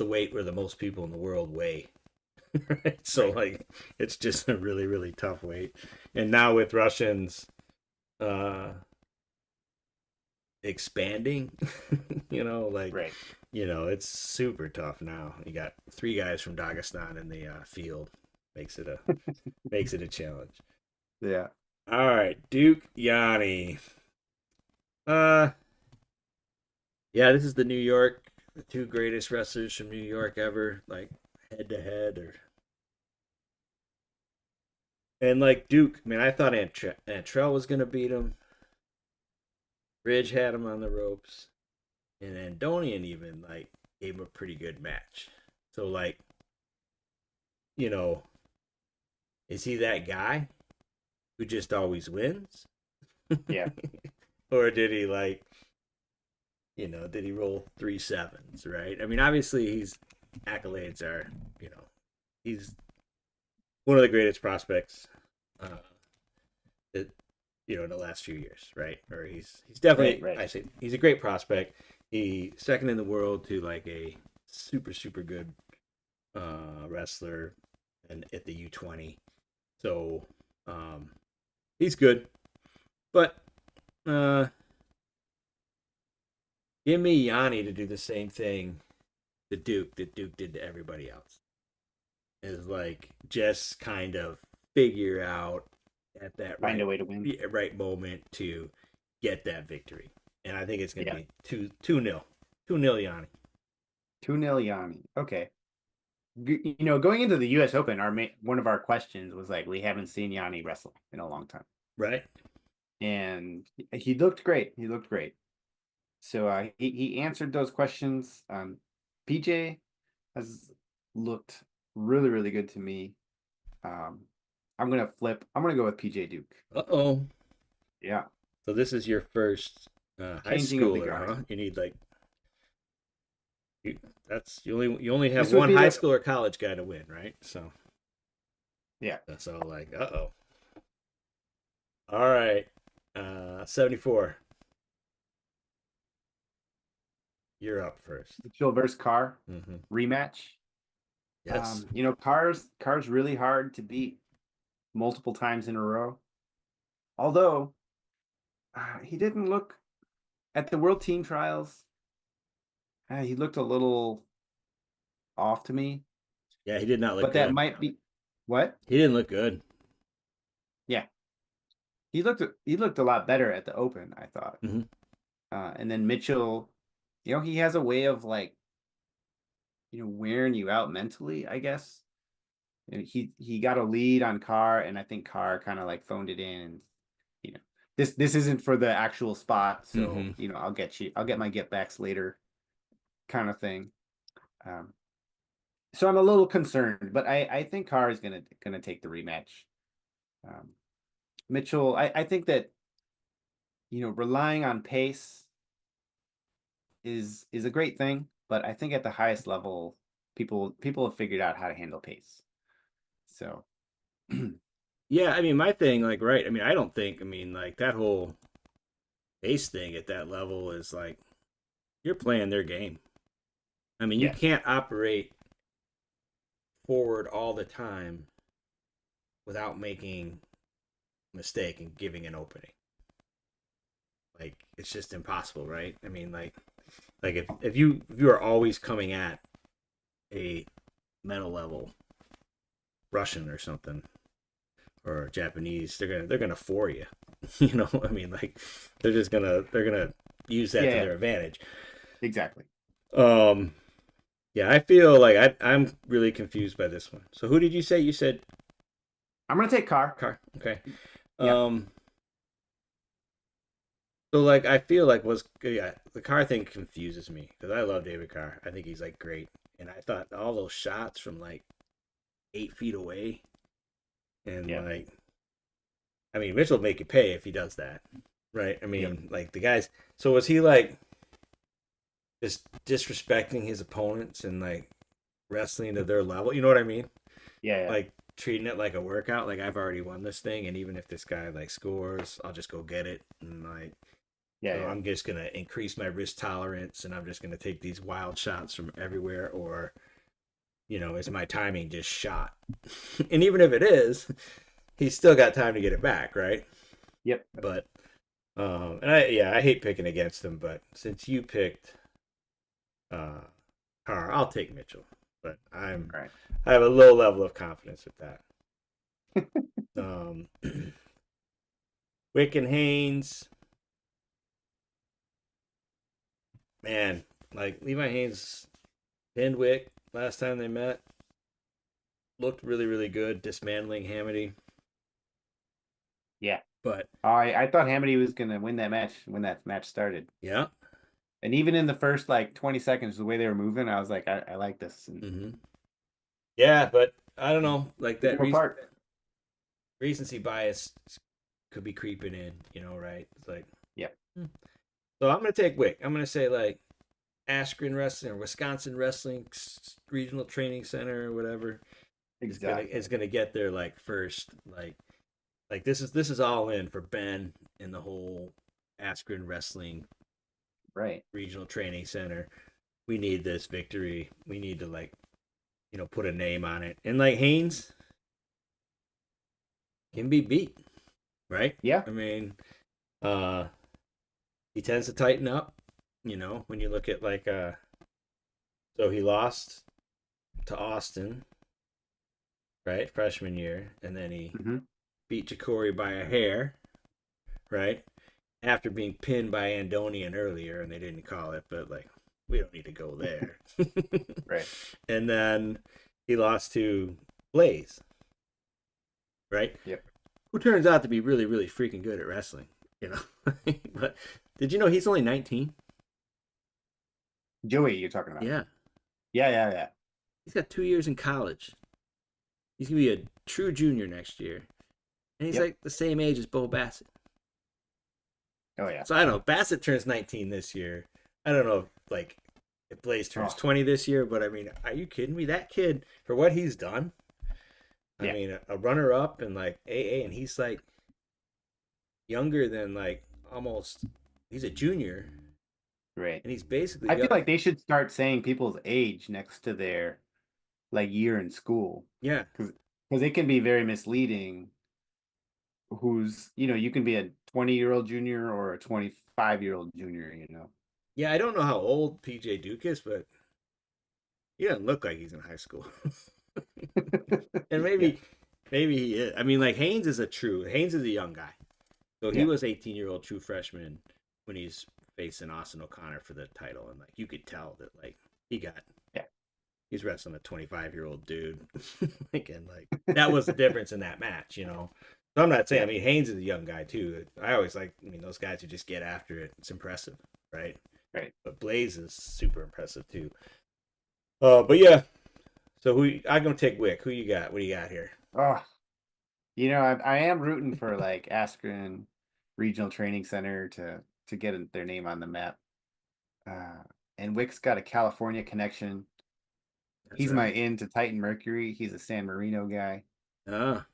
weight where the most people in the world weigh. Right? So right. like, it's just a really really tough weight. And now with Russians uh, expanding, like Right. It's super tough now. You got three guys from Dagestan in the field. Makes it a challenge. Yeah. All right, Duke Yanni. Uh, yeah, this is the two greatest wrestlers from New York ever, like head to head, or and like Duke. I mean, I thought Antrell was gonna beat him. Ridge had him on the ropes, and Andonian even like gave him a pretty good match. So like, you know, is he that guy who just always wins? Yeah. Or did he did he roll 3 sevens, right? I mean, obviously he's accolades are, he's one of the greatest prospects uh that, in the last few years, right? Or he's Right. definitely, Right. I say he's a great prospect. He second in the world to like a super good wrestler and at the U20. So he's good. But uh give me Yanni to do the same thing that Duke did to everybody else. Is like just kind of figure out at that Find a way to win. right moment to get that victory. And I think it's gonna Yeah. be 2-0. 2-0 Yanni. 2-0 Yanni. Okay. Going into the U.S. Open, one of our questions was like, we haven't seen Yanni wrestle in a long time, Right? and he looked great. He looked great. So he answered those questions. PJ has looked really, really good to me. Um, I'm gonna flip. I'm gonna go with PJ Duke. Uh-oh. Yeah, So this is your first high changing of the schooler, guard. huh? You need like you only have This would one be high the school or college guy to win, right? So yeah. that's all like, uh-oh. All right. 74. You're up first. Mitchell versus Carr Mm-hmm. rematch. Yes. Carr's really hard to beat multiple times in a row. Although he didn't look at the World Team Trials. He looked a little off to me, Yeah, he did not look but that good. might be what? He didn't look good. Yeah, he looked a lot better at the Open, I thought. Mm-hmm. And then Mitchell, he has a way of like wearing you out mentally, I guess. And he got a lead on Carr, and I think Carr kind of like phoned it in. And, you know, this isn't for the actual spot, so Mm-hmm. I'll get my get backs later, kind of thing. Um, so I'm a little concerned, but I think Carr is gonna take the rematch. Um, Mitchell, I think that relying on pace is a great thing, but I think at the highest level, people have figured out how to handle pace. So Yeah, I mean, my thing, like, right. I mean, I don't think, I mean, like, that whole base thing at that level is like, you're playing their game. I mean, you yeah, can't operate forward all the time without making a mistake and giving an opening. Like, it's just impossible, right? I mean, like if you are always coming at a mental level Russian or something, or Japanese, they're gonna four you. I mean, like they're gonna use that to yeah, their advantage. exactly. Um, yeah, I feel like I'm really confused by this one. So who did you say? You said I'm gonna take Carr. Car. Okay. Yeah, Um, so like I feel like was yeah the Carr thing confuses me because I love David Carr. I think he's like great, and I thought all those shots from like 8 feet away, and yeah, like I mean Mitchell will make you pay if he does that, right? I yep, mean like the guys. So was he like just disrespecting his opponents and like wrestling to their level? You know what I mean? yeah, yeah, Like treating it like a workout. Like I've already won this thing, and even if this guy like scores, I'll just go get it. And like, yeah, so yeah, I'm just gonna increase my risk tolerance, and I'm just gonna take these wild shots from everywhere. Or is my timing just shot? And even if it is, he's still got time to get it back, right? yep. But and I hate picking against him, but since you picked uh, I'll take Mitchell, but Right. I have a low level of confidence with that. Um, Wick and Haynes, man, like Levi Haynes pinned Wick last time they met. Looked really, really good, dismantling Hamity. Yeah. But I thought Hamity was gonna win that match when that match started. yeah, And even in the first like 20 seconds, the way they were moving, I was like, I like this. And yeah, but I don't know, like took that them apart. recency bias could be creeping in, right? It's like, Yeah, hmm. So I'm gonna take Wick. I'm gonna say like Askren Wrestling or Wisconsin Wrestling Regional Training Center or whatever is exactly. gonna get there like first. Like this is all in for Ben and the whole Askren Wrestling Right. Regional Training Center. We need this victory. We need to like put a name on it. And like Haynes can be beat, right? Yeah. I mean, uh, he tends to tighten up. When you look at like so he lost to Austin, right, freshman year, and then he Hmm. beat Jacory by a hair, right, after being pinned by Andonian earlier, and they didn't call it, but like we don't need to go there. Right. And then he lost to Blaze, right, Yep. who turns out to be really, really freaking good at wrestling, you know. But did you know he's only 19? Joey, you're talking about. Yeah, Yeah, yeah, yeah. he's got 2 years in college. He's gonna be a true junior next year, and he's Yep. like the same age as Bo Bassett. Oh yeah. So I don't know. Bassett turns 19 this year. I don't know if Blaze turns Oh 20 this year, but I mean, are you kidding me? That kid, for what he's done, I yeah. mean, a runner up and like AA, and he's like younger than like almost, he's a junior, Right. and he's basically I feel young. like they should start saying people's age next to their like year in school, Yeah. because it can be very misleading. Who's you can be a 20-year-old junior or a 25-year-old junior. Yeah, I don't know how old PJ Duke is, but he doesn't look like he's in high school. And Yeah. maybe he is. I mean, like Haynes is a young guy. So he Yeah. was 18-year-old true freshman when he's facing Austin O'Connor for the title, and like you could tell that like Yeah. he's wrestling a 25-year-old dude, and like that was the difference in that match. So I'm not saying. I Yeah. mean, Haynes is a young guy too. I always like. I mean, those guys who just get after it. It's impressive, right? Right. But Blaze is super impressive too. But yeah. So I'm gonna take Wick. Who you got? What do you got here? Oh, I am rooting for like Askren Regional Training Center to get their name on the map. Uh, and Wick's got a California connection. That's He's my right. in to Titan Mercury. He's a San Marino guy. Ah,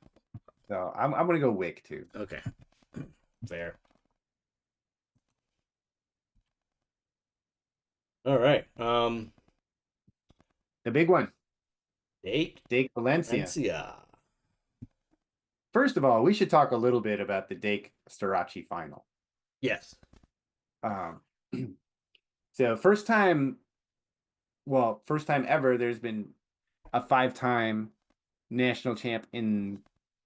So I'm gonna go Wick too. okay, fair. All right. The big one, Dake Dake Valencia. Valencia. First of all, we should talk a little bit about the Dake Starachi final. Yes. Um, so first time ever, there's been a 5-time national champ in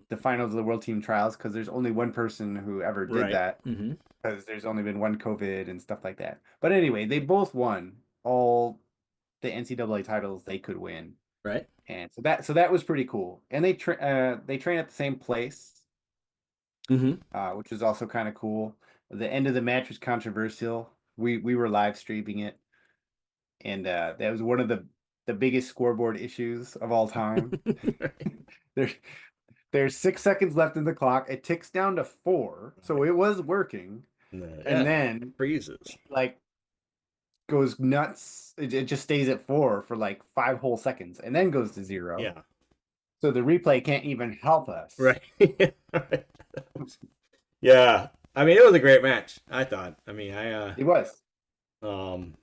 the finals of the World Team Trials, because there's only one person who ever did Right. that, Mm-hmm. because there's only been one COVID and stuff like that. But anyway, they both won all the NCAA titles they could win, Right. and so that was pretty cool. And they train at the same place, Mm-hmm. which was also kind of cool. The end of the match was controversial. We were live streaming it, and that was one of the biggest scoreboard issues of all time. There, there's 6 seconds left in the clock. It ticks down to 4, so it was working, and Yeah. then Freezes. like goes nuts. It just stays at 4 for like 5 whole seconds, and then goes to 0. Yeah. So the replay can't even help us. Right. Yeah. I mean, it was a great match. I thought. I mean, It was, um,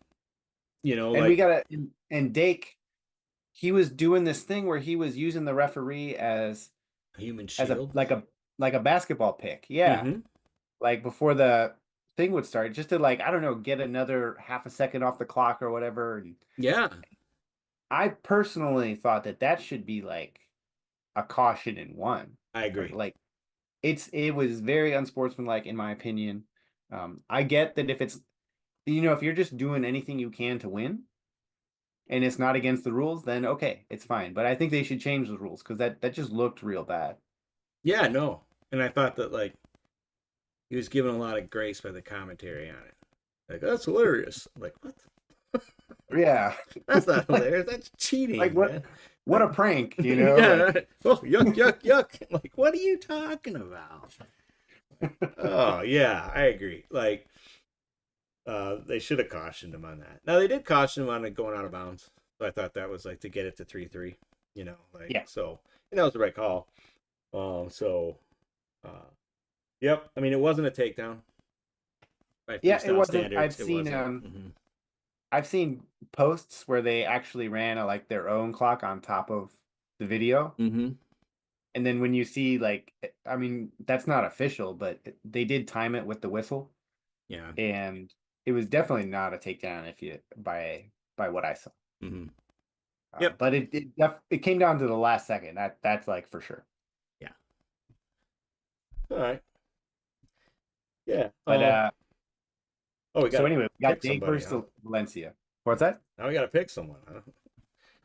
and we like got and Dake. He was doing this thing where he was using the referee a human as a shield. like a basketball pick. Yeah. Mm-hmm. Like before the thing would start, just to like, I don't know, get another half a second off the clock or whatever. And Yeah, I personally thought that that should be like a caution in one. I agree. Like it was very unsportsmanlike in my opinion. I get that if it's, if you're just doing anything you can to win and it's not against the rules, then okay, it's fine. But I think they should change the rules because that just looked real bad. Yeah, no. And I thought that like he was given a lot of grace by the commentary on it. Like that's hilarious. I'm like what? Yeah. That's not like, hilarious. That's like cheating, what man. what a prank, Yeah. like Right. Oh, yuck, yuck, yuck. Like, what are you talking about? Oh, yeah, I agree. Like, they should have cautioned him on that. Now they did caution him on it going out of bounds. So I thought that was like to get it to 3-3. Like yeah. so. And that was the right call. So, yep. I mean, it wasn't a takedown by Yeah, it freestyle wasn't. standards. It wasn't. I've seen posts where they actually ran like their own clock on top of the video. Mm-hmm. And then when you see like, I mean, that's not official, but they did time it with the whistle, Yeah. and it was definitely not a takedown if you by what I saw. Mm-hmm. Yep. But it came down to the last second. That's like for sure. Yeah. All right. Yeah. But Oh, we got so to anyway, we got pick Dake somebody, huh? versus Valencia. What's that? Now we got to pick someone, huh?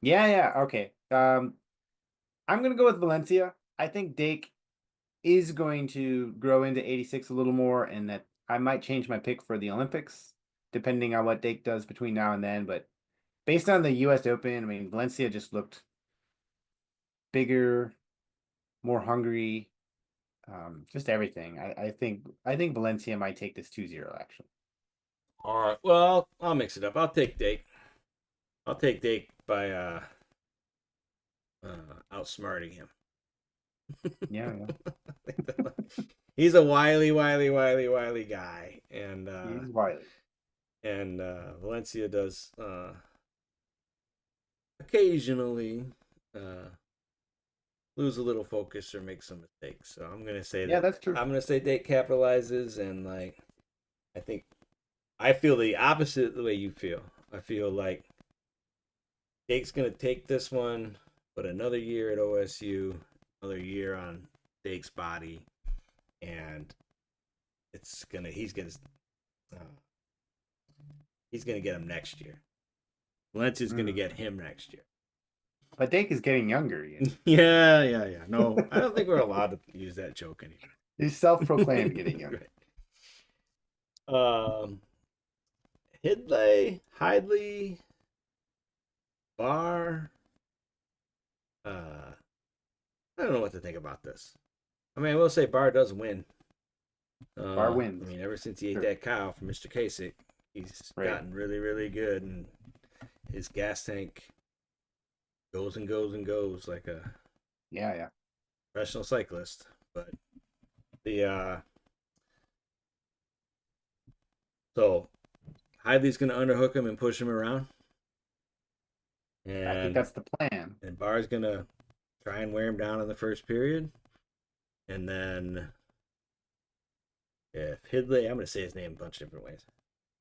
Yeah, yeah, okay. I'm gonna go with Valencia. I think Dake is going to grow into 86 a little more, and that I might change my pick for the Olympics, depending on what Dake does between now and then. But based on the US Open, I mean, Valencia just looked bigger, more hungry, just everything. I think Valencia might take this 2-0 actually. All right. Well, I'll mix it up. I'll take Dake. I'll take Dake by outsmarting him. Yeah, yeah. He's a wily guy, and He's wily. Valencia does occasionally lose a little focus or make some mistakes. So I'm gonna say Yeah, that that's true. I'm gonna say Dake capitalizes, and like I feel the opposite of the way you feel. I feel like Dake's gonna take this one, but another year at OSU, another year on Dake's body, and uh, he's gonna get him next year. Valencia's gonna get him next year. But Dake is getting younger. Yeah. No, I don't think we're allowed to use that joke anymore. He's self-proclaimed getting younger. Right. Hidley, Barr. I don't know what to think about this. I mean, I will say Barr does win. Barr wins. I mean, ever since he ate that cow from Mr. Kasich, he's gotten really, really good, and his gas tank goes and goes and goes like a yeah professional cyclist. But the so Hidley's gonna underhook him and push him around, and I think that's the plan. And Barr's gonna try and wear him down in the first period, and then if Hidley, I'm gonna say his name a bunch of different ways.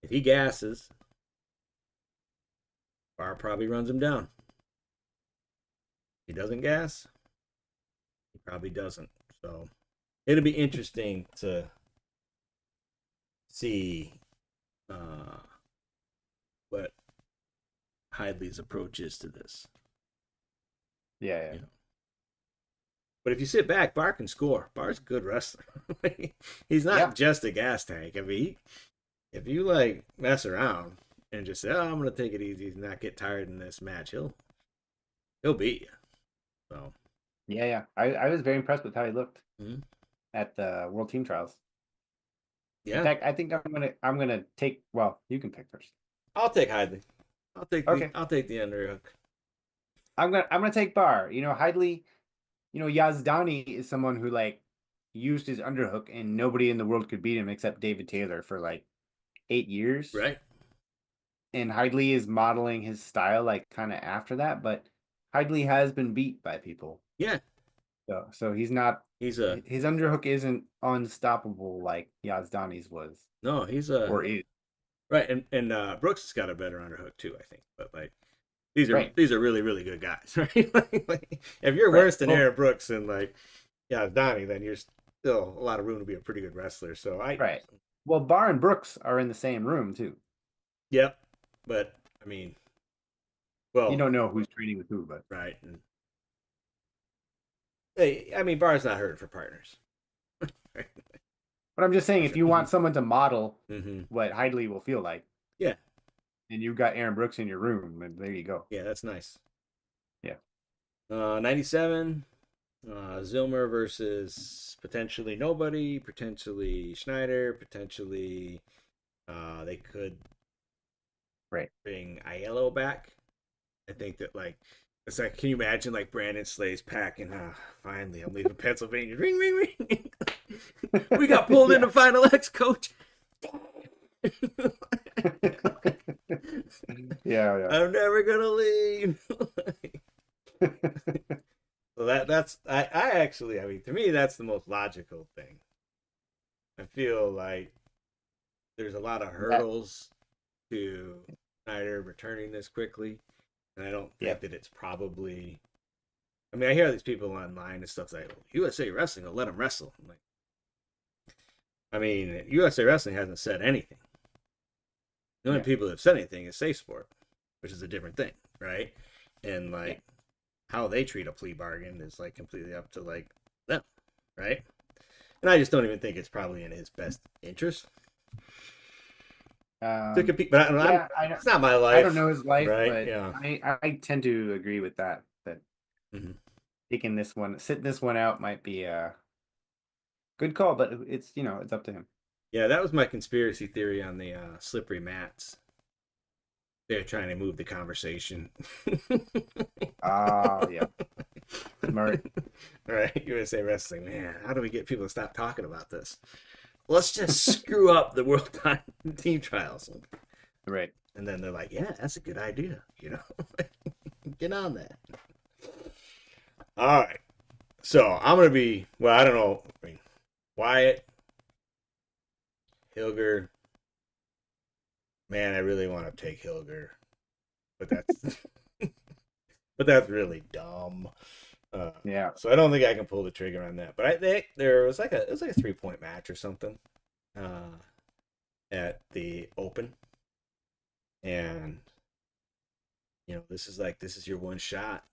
If he gasses, Barr probably runs him down. If he doesn't gas, he probably doesn't. So it'll be interesting to see what Hidley's approach is to this. Yeah. You know. But if you sit back, Barr can score. Barr's a good wrestler. He's not just a gas tank. I mean, if you like mess around and just say, "Oh, I'm gonna take it easy and not get tired in this match," he'll beat you. So yeah. I was very impressed with how he looked at the World Team Trials. Yeah. In fact, I think I'm gonna take. Well, you can pick first. I'll take Hidley. I'll take the underhook. I'm gonna take Barr. Hidley. Yazdani is someone who like used his underhook and nobody in the world could beat him except David Taylor for like 8 years. Right. And Hidley is modeling his style like kind of after that, but Hidley has been beat by people. Yeah. So he's not. He's a His underhook isn't unstoppable like Yazdani's was no, he's a or is. right, and Brooks has got a better underhook too, I think. But like these are Right. these are really really good guys, right? Like, if you're Right. worse than Well, Aaron Brooks and like yeah Donnie, then you're still a lot of room to be a pretty good wrestler. So I right. Well, Barr and Brooks are in the same room too. yep, but I mean You well don't know who's training with who, but right. And, hey, I mean Barr's not hurting for partners. Right? I'm just saying, if Sure. you want someone to model Mm-hmm. what Heidley will feel like, Yeah, and you've got Aaron Brooks in your room, then there you go. yeah, that's nice. Yeah. 97, Zilmer versus potentially nobody, potentially Schneider, potentially they could Right. bring Aiello back. I think that like it's like, can you imagine like Brandon Slay's packing? Finally, I'm leaving Pennsylvania. Ring, ring, ring. We got pulled Yeah. into Final X, coach. Yeah, I'm never gonna leave. yeah. So that's I actually I mean to me that's the most logical thing. I feel like there's a lot of That, hurdles to Snyder returning this quickly, and I don't yeah. think that it's probably. I mean, I hear these people online and stuff like USA Wrestling will let them wrestle. I'm like, I mean, USA Wrestling hasn't said anything. The only Yeah. people that have said anything is Safe Sport, which is a different thing, right? And Yeah. like how they treat a plea bargain is like completely up to like them, right? And I just don't even think it's probably in his best interest to compete. But Yeah, it's not my I don't life, know his life, right? but Yeah. I tend to agree with that. That Mm-hmm. taking this one, sitting this one out might be a good call, but it's it's up to him. Yeah, that was my conspiracy theory on the slippery mats. They're trying to move the conversation. Oh, yeah, smart. Right, USA Wrestling, man. How do we get people to stop talking about this? Let's just screw up the World Team Trials, Right. and then they're like, "Yeah, that's a good idea." Get on that. All right, so I'm gonna be well. I don't know. I mean, Wyatt, Hilger. Man, I really want to take Hilger, but that's but that's really dumb. Uh, Yeah. so I don't think I can pull the trigger on that. But I think there was like it was like a 3 point match or something at the Open, and this is your one shot.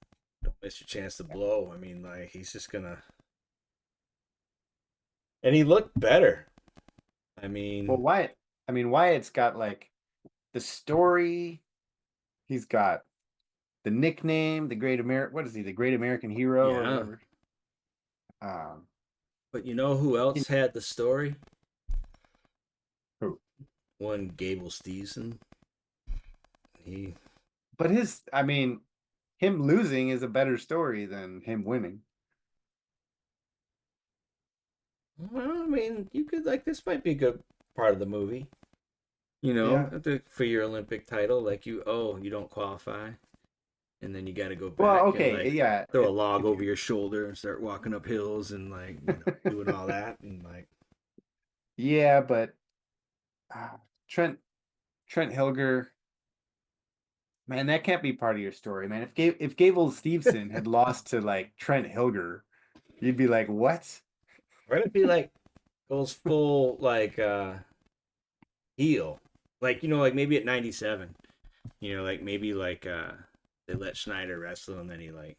Don't miss your chance to blow. I mean, like he's just gonna, and he looked better. I Well, mean, Wyatt. I mean, Wyatt's got like the story. He's got the nickname, the Great American. What is he? The Great American Hero or yeah. whatever. Um, But you know who you else had the story? who? One Gable Steveson. He But him losing is a better story than him winning. Well, I mean, you could like this might be a good part of the movie. Yeah. For your Olympic title, like you don't qualify, and then you got to go Well, back and okay, like yeah. throw a log If over you, your shoulder and start walking up hills and like doing all that and like yeah, but uh, Trent Trent Hilger, man, that can't be part of your story, man. If Gable Steveson had lost to like Trent Hilger, you'd be like, what? right if he like goes full like heel, like like maybe at 97, like maybe like they let Schneider wrestle and then he like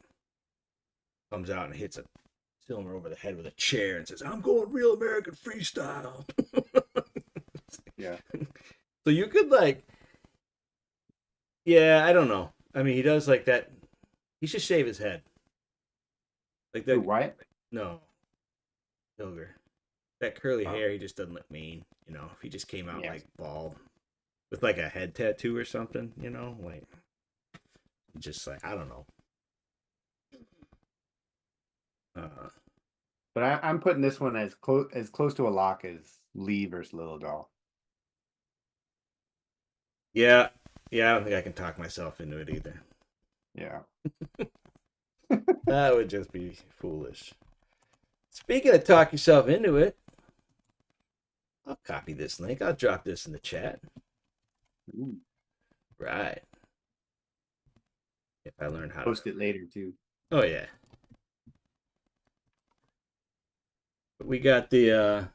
comes out and hits a Silver over the head with a chair and says, "I'm going real American freestyle." Yeah. So you could like, yeah, I don't know. I mean, he does like that. He should shave his head, like Who, that. Wyatt? No, Hilger. That curly Oh, hair, he just doesn't look mean. If he just came out yes. like bald with like a head tattoo or something, like just like I don't know. Uh, But I'm putting this one as close to a lock as Lee versus Little Doll. yeah, I don't think I can talk myself into it either. Yeah. That would just be foolish. Speaking of talk yourself into it, I'll copy this link. I'll drop this in the chat. Ooh, Right. If I learn how to. post it later too. Oh yeah. We got the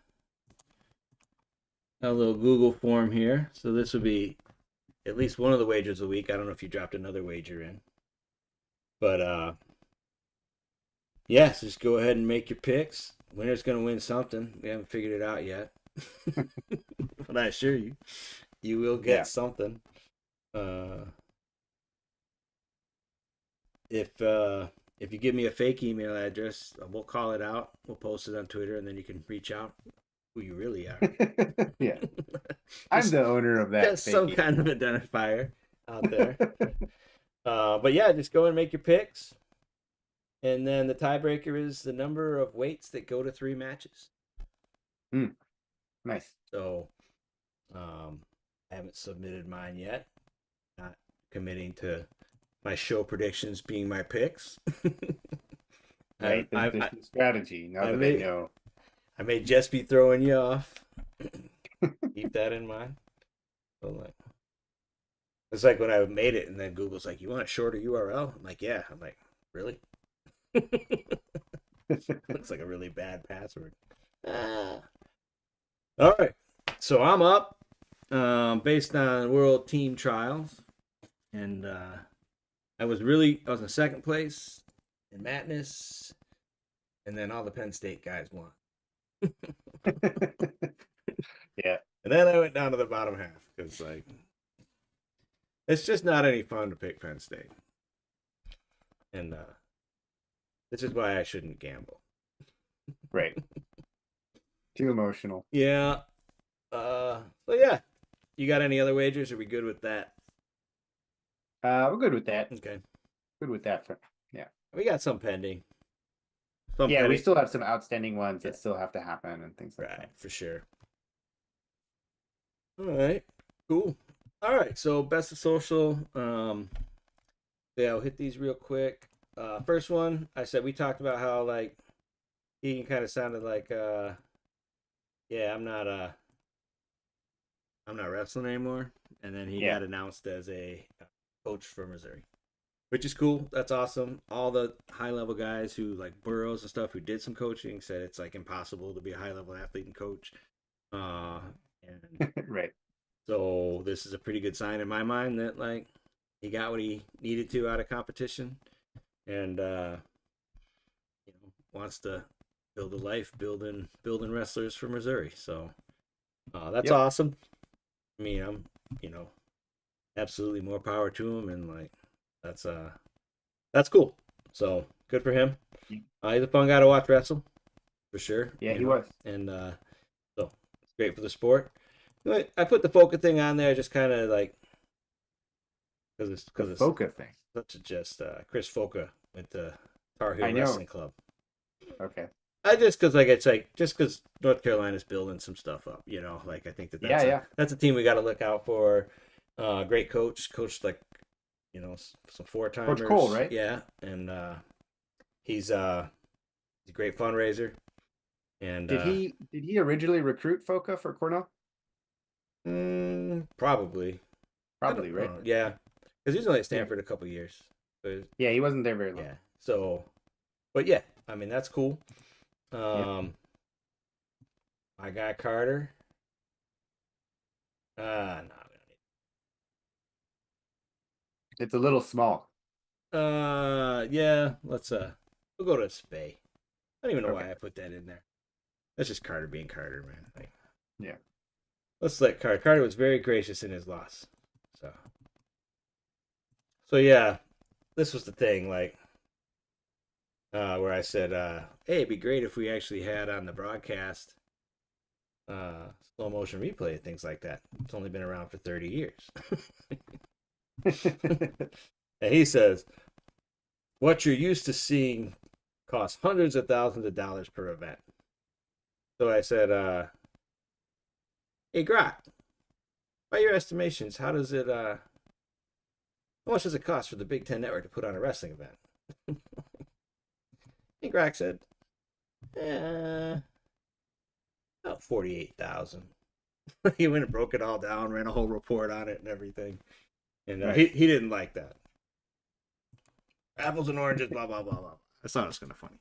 a little Google form here. So this would be at least one of the wagers a week. I don't know if you dropped another wager in. But yes, just go ahead and make your picks. Winner's gonna win something. We haven't figured it out yet. But I assure you, you will get Yeah. something. If you give me a fake email address, we'll call it out. We'll post it on Twitter, and then you can reach out who you really are. Yeah. I'm the owner of that Just some fake kind of identifier out there. But yeah, just go and make your picks. And then the tiebreaker is the number of weights that go to 3 matches. Nice. So I haven't submitted mine yet. Not committing to my show predictions being my picks. Right. There's the strategy. Now that I know. I may just be throwing you off. Keep that in mind. So like, it's like when I made it, and then Google's like, "You want a shorter URL?" I'm like, "Yeah." I'm like, "Really?" Looks like a really bad password. All right, so I'm up based on World Team Trials, and I was in second place in Madness, and then all the Penn State guys won. Yeah. And then I went down to the bottom half because like it's just not any fun to pick Penn State, and this is why I shouldn't gamble. Right. Too emotional. Yeah. So yeah, you got any other wagers? Are we good with that? We're good with that. Okay. Good with that. Yeah. We got some pending. We still have some outstanding ones Yeah. that still have to happen and things like Right, that. for sure. All right, cool. All right, so best of social. Yeah, I'll hit these real quick. First one, I said we talked about how like he kind of sounded like, yeah, I'm not wrestling anymore, and then he got announced as a coach for Missouri, which is cool. That's awesome. All the high level guys who like Burroughs and stuff who did some coaching said it's like impossible to be a high level athlete and coach. And Right. so this is a pretty good sign in my mind that like he got what he needed to out of competition, and wants to build a life building wrestlers for Missouri. So that's awesome. I mean, I'm absolutely more power to him, and like that's cool. So good for him. He's a fun guy to watch wrestle for sure. Yeah, he was. And so it's great for the sport. I put the Foca thing on there just kind of like because it's Foca thing. Such a just Chris Foca with the Tar Heel Wrestling Club. Okay. I just because like it's like just because North Carolina's building some stuff up, like I think that's a team we got to look out for. Great coach, like some 4-timers. Coach Cole, right? Yeah, and he's a great fundraiser. And did he originally recruit Foca for Cornell? Probably, right? Yeah, because he was only at Stanford a couple years. But, yeah, he wasn't there very long. Yeah, so, but yeah, I mean that's cool. My guy Carter. No. It's a little small. Yeah. Let's we'll go to Spay. I don't even know why I put that in there. That's just Carter being Carter, man. Like, yeah. Let's let Carter. Carter was very gracious in his loss. So yeah, this was the thing, like, where I said, hey, it'd be great if we actually had on the broadcast slow motion replay, things like that. It's only been around for 30 years. And he says, what you're used to seeing costs hundreds of thousands of dollars per event. So I said, hey, Grok, by your estimations, how much does it cost for the Big Ten Network to put on a wrestling event? think Rock said, eh, about 48,000. He went and broke it all down, ran a whole report on it and everything. And he, Nice. he didn't like that. Apples and oranges, blah, blah, blah, blah. I thought it was kind of funny.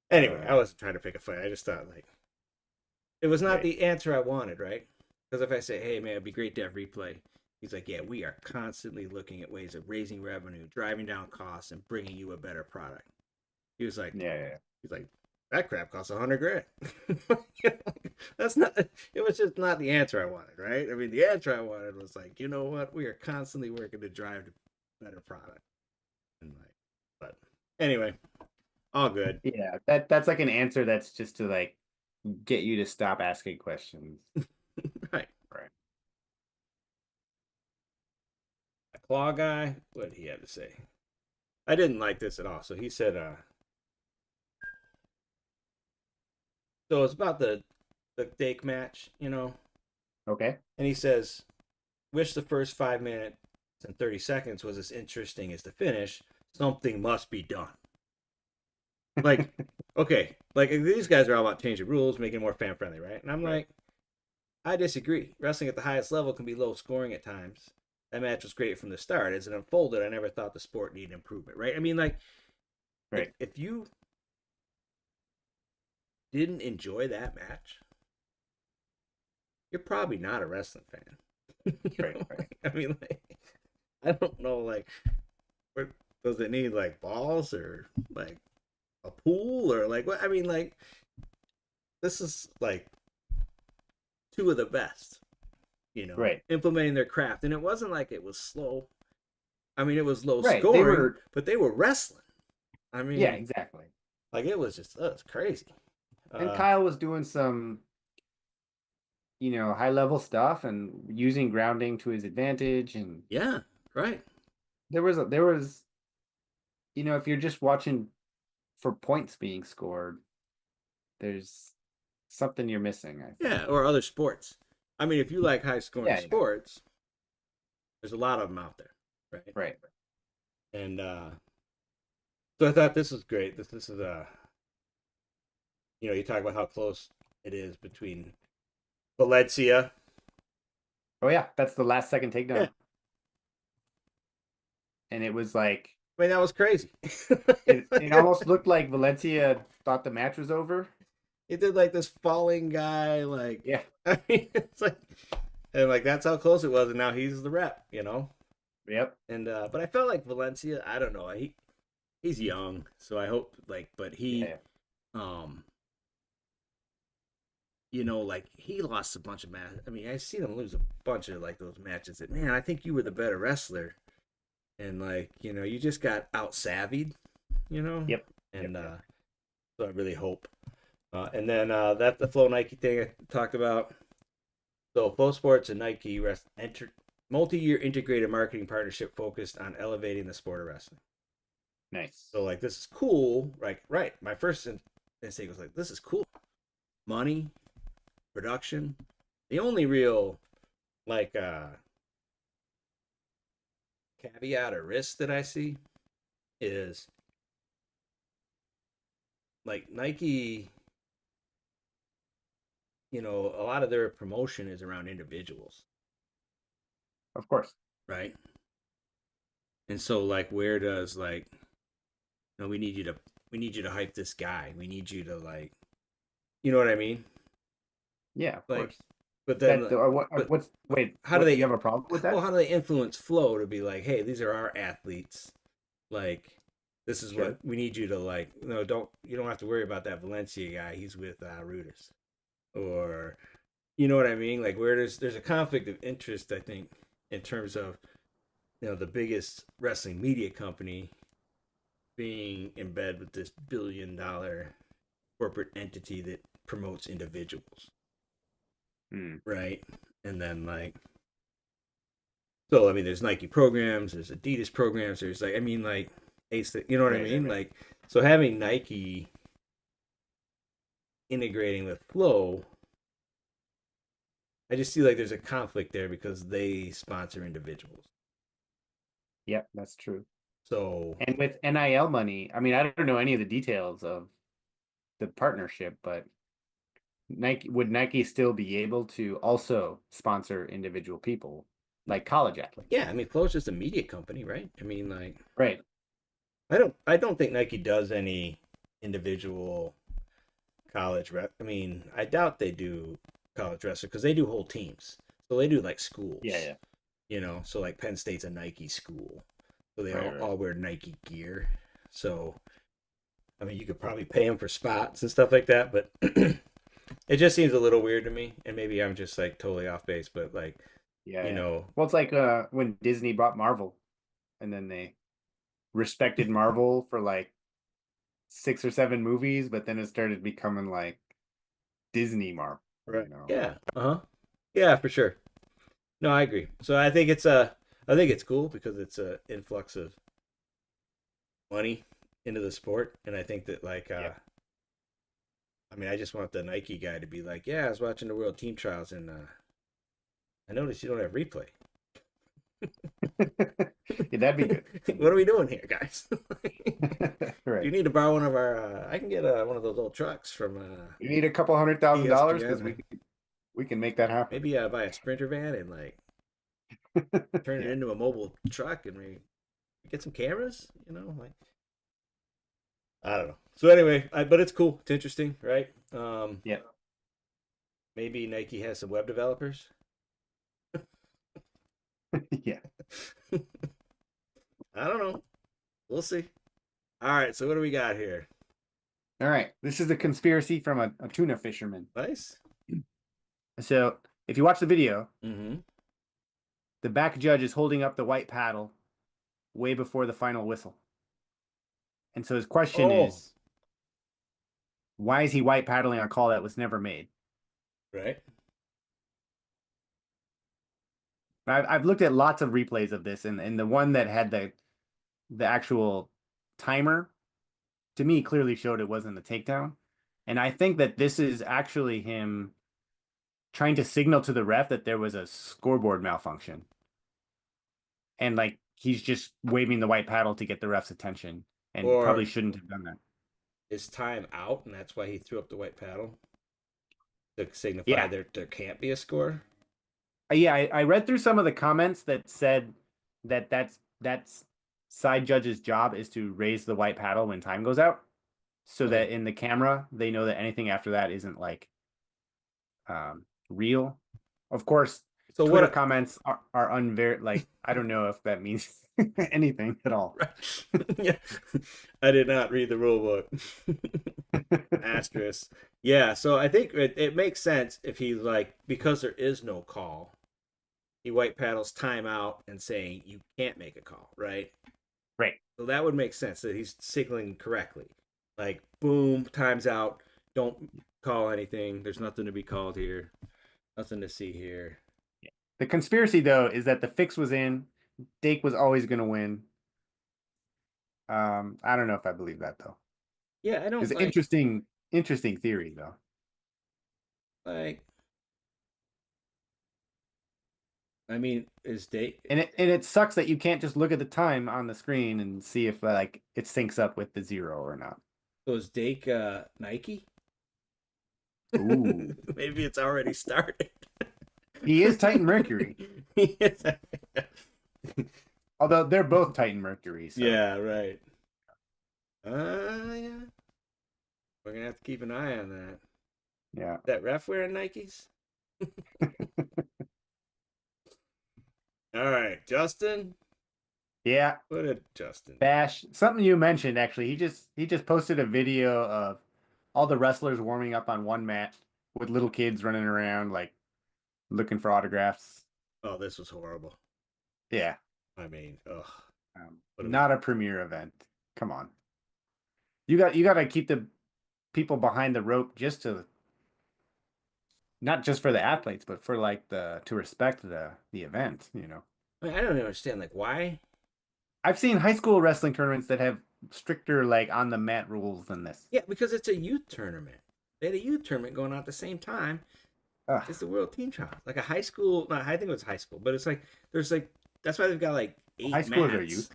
Anyway, I Right. wasn't trying to pick a fight. I just thought, like, it was not Right. the answer I wanted, right? Because if I say, hey, man, it'd be great to have replay, he's like, yeah, we are constantly looking at ways of raising revenue, driving down costs, and bringing you a better product. He was like, Yeah. Yeah. he's like, that crap costs $100,000. That's not. It was just not the answer I wanted, right? I mean, the answer I wanted was like, you know what? We are constantly working to drive a better product, and like, but anyway, all good. Yeah. That's like an answer that's just to like get you to stop asking questions. Right. Right. A claw guy. What did he have to say? I didn't like this at all. So he said, so it's about the Dake match, Okay. and he says, wish the first 5 minutes and 30 seconds was as interesting as the finish. Something must be done. Like, okay, like these guys are all about changing rules, making it more fan friendly, right? And I'm Right. like, I disagree. Wrestling at the highest level can be low scoring at times. That match was great from the start. As it unfolded, I never thought the sport needed improvement, right? I mean, like, Right. if you didn't enjoy that match, you're probably not a wrestling fan. Right. Right. I mean, like, I don't know, like, does it need like balls or like a pool or like what? I mean, like, this is like two of the best, Right. implementing their craft. And it wasn't like it was slow. I mean, it was low Right. They scoring, were. but they were wrestling. I Yeah. mean, Exactly. like it was just, it's crazy. And Uh, Kyle was doing some, high level stuff and using grounding to his advantage. And yeah, right. there was, if you're just watching for points being scored, there's something you're missing, I think. Yeah, or other sports. I mean, if you like high scoring Yeah. Yeah. sports, there's a lot of them out there, right? Right. And so I thought this was great. This is you talk about how close it is between Valencia. Oh yeah, that's the last second Yeah, takedown. And it was like I mean that was crazy. it almost looked like Valencia thought the match was over. He did like this falling guy, like Yeah. I mean, it's like, and like that's how close it was, and now he's the rep. Yep. And but I felt like Valencia, I don't know, he's young, so I hope like, but he, Yeah. um, like he lost a bunch of matches. I mean, I've seen him lose a bunch of like those matches that, man, I think you were the better wrestler, and like you just got out savvied, you know, Yep. and Yep. Yep. so I really hope. And then that the Flow Nike thing I talked about. So Flow Sports and Nike entered multi-year integrated marketing partnership focused on elevating the sport of wrestling. Nice. So like this is cool, like right. My first instinct was like, this is cool. Money, production. The only real like caveat or risk that I see is like Nike, a lot of their promotion is around individuals, Of course. right? And so like where does like we need you to hype this guy. We need you to like you know what I mean? Yeah, of Like course. but then but What's wait, how do do you they have a problem with well that? how do they influence flow to be like, hey, these are our athletes. Like this is Sure. what we need you to like. No, you don't have to worry about that Valencia guy. He's with Reuters. Or you know what I mean? Like where there's a conflict of interest, I think, in terms of the biggest wrestling media company being in bed with this $1 billion corporate entity that promotes individuals, Hmm. right? And then like, so I mean, there's Nike programs, there's Adidas programs, there's like, I mean, like, Ace, you know what I Right, right, mean? right. Like, so having Nike integrating with Flow, I just see like there's a conflict there because they sponsor individuals. Yep, that's true. So And with NIL money, I mean, I don't know any of the details of the partnership, but Nike still be able to also sponsor individual people like college athletes? Yeah, I mean, Flow's just a media company, right? I mean, like, Right. I don't think Nike does any individual I mean, I doubt they do college wrestling because they do whole teams. So they do like Yeah, schools, yeah. So like Penn State's a Nike school. So they Right, all right. wear Nike gear. So, I mean, you could probably pay them for spots and stuff like that, but it just seems a little weird to me. And maybe I'm just like totally off base, but like, Yeah, you yeah. know, Well, it's like when Disney bought Marvel and then they respected Marvel for like 6 or 7 movies, but then it started becoming like Disney Marvel, right. you know. Yeah. Uh huh. Yeah, for sure. No, I agree. So I think it's cool because it's a influx of money into the sport, and I think that like Yeah. I mean, I just want the Nike guy to be like, yeah, I was watching the World Team Trials, and I noticed you don't have replay. Yeah, that'd be good. That'd What be are we doing here, guys? good. Do you Right. need to borrow one of our? I can get one of those little trucks from You need a couple $100,000 because ESPN. we can make that happen. Maybe buy a Sprinter van and like turn it Yeah. into a mobile truck, and we get some cameras. Like I don't know. So anyway, but it's cool. It's interesting, right? Yeah. Maybe Nike has some web developers. Yeah. I don't know. We'll see. All right. So what do we got here? All right. This is a conspiracy from a tuna fisherman. Nice. So if you watch the video, Mm-hmm. the back judge is holding up the white paddle way before the final whistle. And so his question Oh, is, why is he white paddling on a call that was never made? right. I've looked at lots of replays of this, and the one that had the actual timer to me clearly showed it wasn't a takedown. And I think that this is actually him trying to signal to the ref that there was a scoreboard malfunction. And like he's just waving the white paddle to get the ref's attention and probably Or shouldn't have done that. is time out, and that's why he threw up the white paddle to signify Yeah. there can't be a score. Yeah, I read through some of the comments that said that that's side judge's job is to raise the white paddle when time goes out, so that Okay. in the camera they know that anything after that isn't like real. Of course, So Twitter what? comments are unver like I don't know if that means anything at all. Right. Yeah, I did not read the rule book. Asterisk. Yeah, so I think it makes sense if he's like because there is no call, he white paddles timeout and saying you can't make a call, right? Right. So that would make sense that he's signaling correctly. Like boom, time's out. Don't call anything. There's nothing to be called here. Nothing to see here. The conspiracy though is that the fix was in. Dake was always going to win. I don't know if I believe that though. Yeah, I It's don't an like interesting theory though. like I mean, is date And it sucks that you can't just look at the time on the screen and see if like it syncs up with the zero or not. so is Dake Nike? Ooh. Maybe it's already started. He is Titan Mercury. Although they're both Titan Mercury, so Yeah, right. Yeah. We're gonna have to keep an eye on that. yeah. That ref wearing Nikes? All right, Justin. Yeah. What did Justin do? Bash. Something you mentioned actually. He just posted a video of all the wrestlers warming up on one mat with little kids running around like looking for autographs. Oh, this was horrible. Yeah. I mean, ugh. What do we? Not a premier event. Come on. You got to keep the people behind the rope just to not just for the athletes, but for like the to respect the event, you know. I mean, I don't understand. Like, why? I've seen high school wrestling tournaments that have stricter like on the mat rules than this. Yeah, because it's a youth tournament. They had a youth tournament going on at the same time Ugh. as the World Team Trials. Like a high school, not I think it was high school, but it's like there's like that's why they've got like High eight schoolers are mats. youth.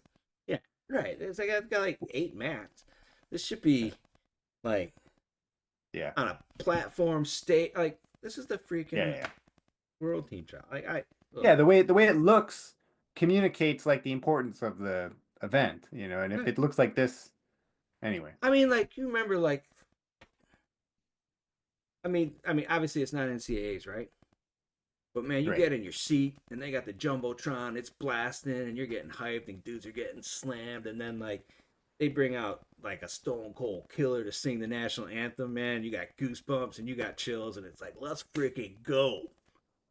Yeah, right. It's like I've got like eight mats. This should be like Yeah. on a platform state. Like this is the Yeah. freaking Yeah. world team trial. Like ugh. Yeah, the way it looks communicates like the importance of the event, and if Right. it looks like this anyway. I mean, like you remember, like obviously it's not NCAAs, right? But man, you Right. get in your seat and they got the jumbotron, it's blasting, and you're getting hyped, and dudes are getting slammed, and then like they bring out like a Stone Cold Killer to sing the national anthem. Man, you got goosebumps and you got chills, and it's like let's freaking go,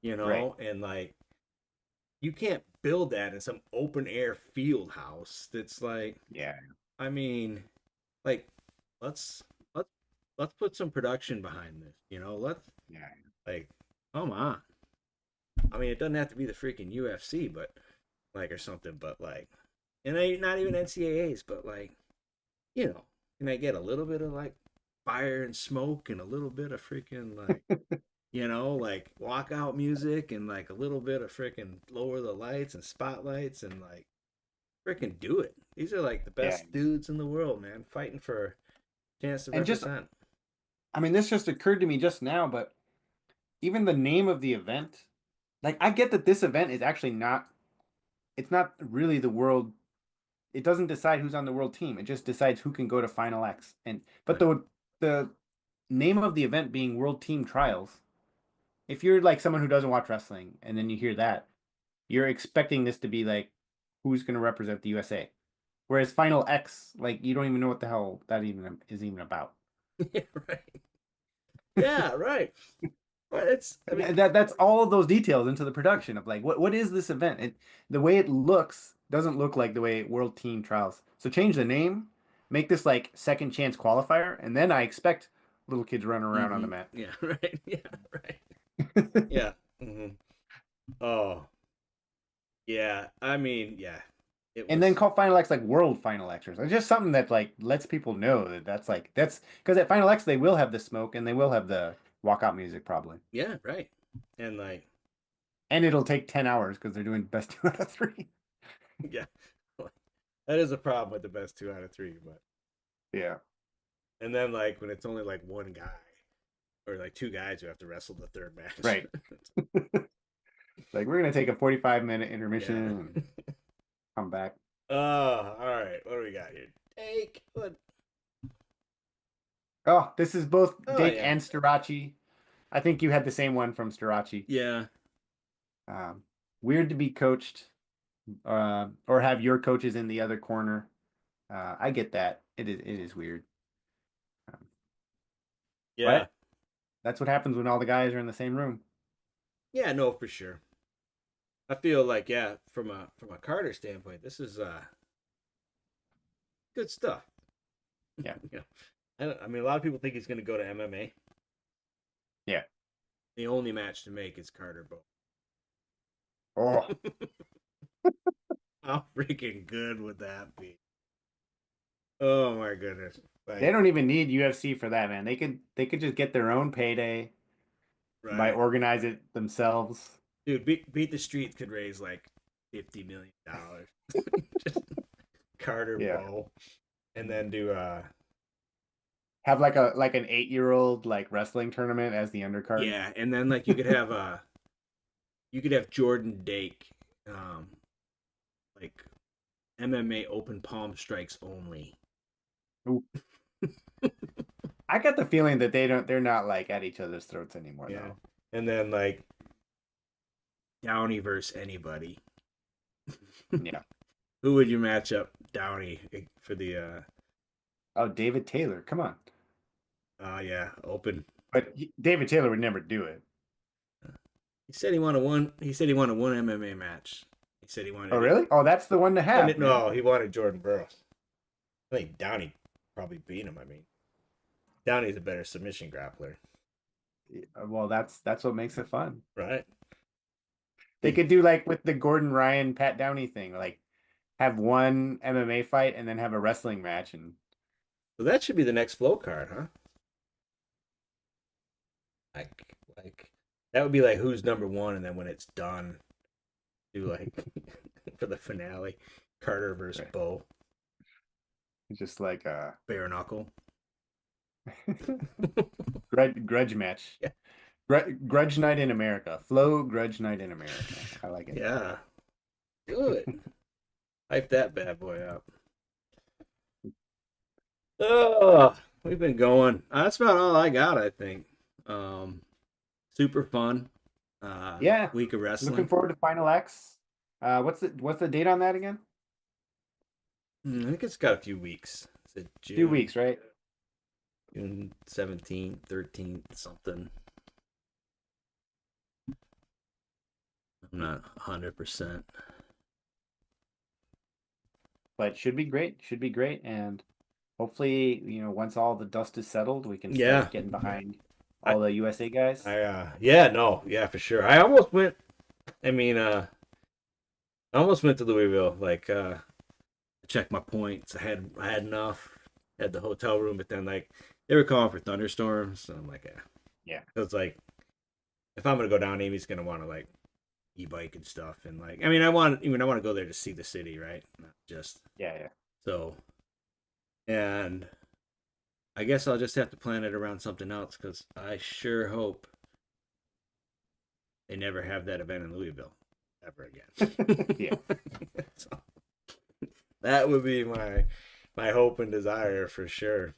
Right. and like you can't build that in some open air field house. That's like, Yeah. I mean, like let's let's let's put some production behind this. Let's Yeah. like come on. I mean, it doesn't have to be the freaking UFC, but like or something, but like, and not even NCAAs, but like, can I get a little bit of like fire and smoke and a little bit of freaking like, like walkout music and like a little bit of freaking lower the lights and spotlights and like freaking do it. These are like the Yeah. best dudes in the world, man, fighting for a chance to And just represent. I mean, this just occurred to me just now, but even the name of the event, like I get that this event is actually not it's not really the world. It doesn't decide who's on the world team. It just decides who can go to Final X. And but Right. the name of the event being World Team Trials, if you're like someone who doesn't watch wrestling and then you hear that, you're expecting this to be like who's going to represent the USA. Whereas Final X, like you don't even know what the hell that even is even about. Yeah, right. Yeah, right. But it's, I mean, That's all of those details into the production of like what is this event? The way it looks doesn't look like the way World Team Trials. So change the name, make this like second chance qualifier, and then I expect little kids running around on the mat. yeah, right. Yeah, right. Yeah. Oh, yeah. I mean, yeah. It And then was, call Final X like World Final X or something. It's just something that like lets people know that that's because at Final X they will have the smoke and they will have the walkout music probably, yeah, right. And like, and it'll take 10 hours because they're doing best 2 out of 3. yeah, that is a problem with the best 2 out of 3. But Yeah. and then like when it's only like one guy or like two guys who have to wrestle the third match. Right. Like we're gonna take a 45-minute intermission Yeah. and come back. Oh, all right. What do we got here? Take what? Oh, this is both Oh Dake yeah, and Starachi. I think you had the same one from Starachi. yeah, Um, Weird to be coached, or have your coaches in the other corner. I get that. It is weird. Um, yeah, but that's what happens when all the guys are in the same room. yeah. No, for sure. I feel like yeah, from a Carter standpoint, this is good stuff. Yeah. you know, I mean, a lot of people think he's going to go to MMA. Yeah. The only match to make is Carter Bow. Oh, How freaking good would that be? Oh my goodness! they Like, don't even need UFC for that, man. They could just get their own payday by right, organize it themselves. dude, beat the streets could raise like $50 million. Just Carter Yeah. Bow, and then do Have like an 8-year-old like wrestling tournament as the undercard. yeah, and then like you could have Jordan Dake, um, like MMA open palm strikes only. Ooh. I got the feeling that they're not like at each other's throats anymore Yeah, though. and then like Downey versus anybody. Yeah. Who would you match up Downey for the Oh, David Taylor, come on. yeah, open. But David Taylor would never do it. He said he wanted one. He said he wanted one MMA match. He said he Oh, wanted it. really? Oh, that's the one to have, man. No, he wanted Jordan Burroughs. I think Downey probably beat him. I mean, Downey's a better submission grappler, Well, that's what makes it fun. right? They could do like with the Gordon Ryan Pat Downey thing, like have one MMA fight and then have a wrestling match and So that should be the next flow card, huh? Like that would be like who's number one, and then when it's done, do like for the finale, Carter versus right. Bo, It's just like bare knuckle. Grudge match. Yeah. Grudge night in America. Flow grudge night in America. I like it. Yeah. Do it. Hype that bad boy up. Oh, we've been going. That's about all I got, I think. Um, Super fun. Yeah. Week of Looking wrestling. forward to Final X. What's the date on that again? I think it's got a few weeks. Is it 2 weeks, right? June 17th, 13th, something? I'm not 100%. But should be great. Should be great. And hopefully, once all the dust is settled, we can Yeah. start getting behind I, all the USA guys. yeah, no, yeah, for sure. I almost went, I mean, I almost went to Louisville, like, check my points. I had enough. Had the hotel room, but then like they were calling for thunderstorms, so I'm like, Yeah. So it's like if I'm gonna go down, Amy's gonna want to like e-bike and stuff, and like I want to go there to see the city, right? Not just Yeah, yeah. so. And I guess I'll just have to plan it around something else because I sure hope they never have that event in Louisville ever again. Yeah. So, that would be my hope and desire for sure.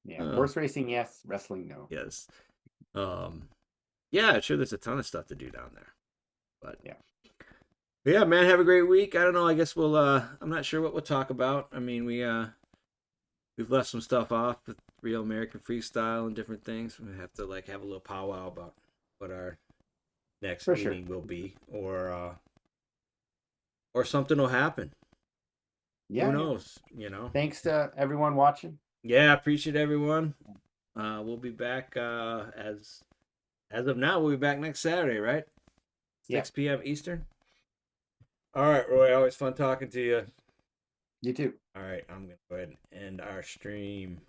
Yeah. Horse racing, yes. Wrestling, no. Yes. Yeah, sure there's a ton of stuff to do down there. But yeah, man, have a great week. I don't know, I guess we'll I'm not sure what we'll talk about. I mean, we've left some stuff off with Real American Freestyle and different things. We have to like have a little powwow about what our next For meeting will be or something will happen. Yeah. Who knows, you know? Thanks to everyone watching. Yeah, appreciate everyone. We'll be back as of now, we'll be back next Saturday, right? 6 p.m. Eastern. All right, Roy. Always fun talking to you. You too. All right, I'm going to go ahead and end our stream.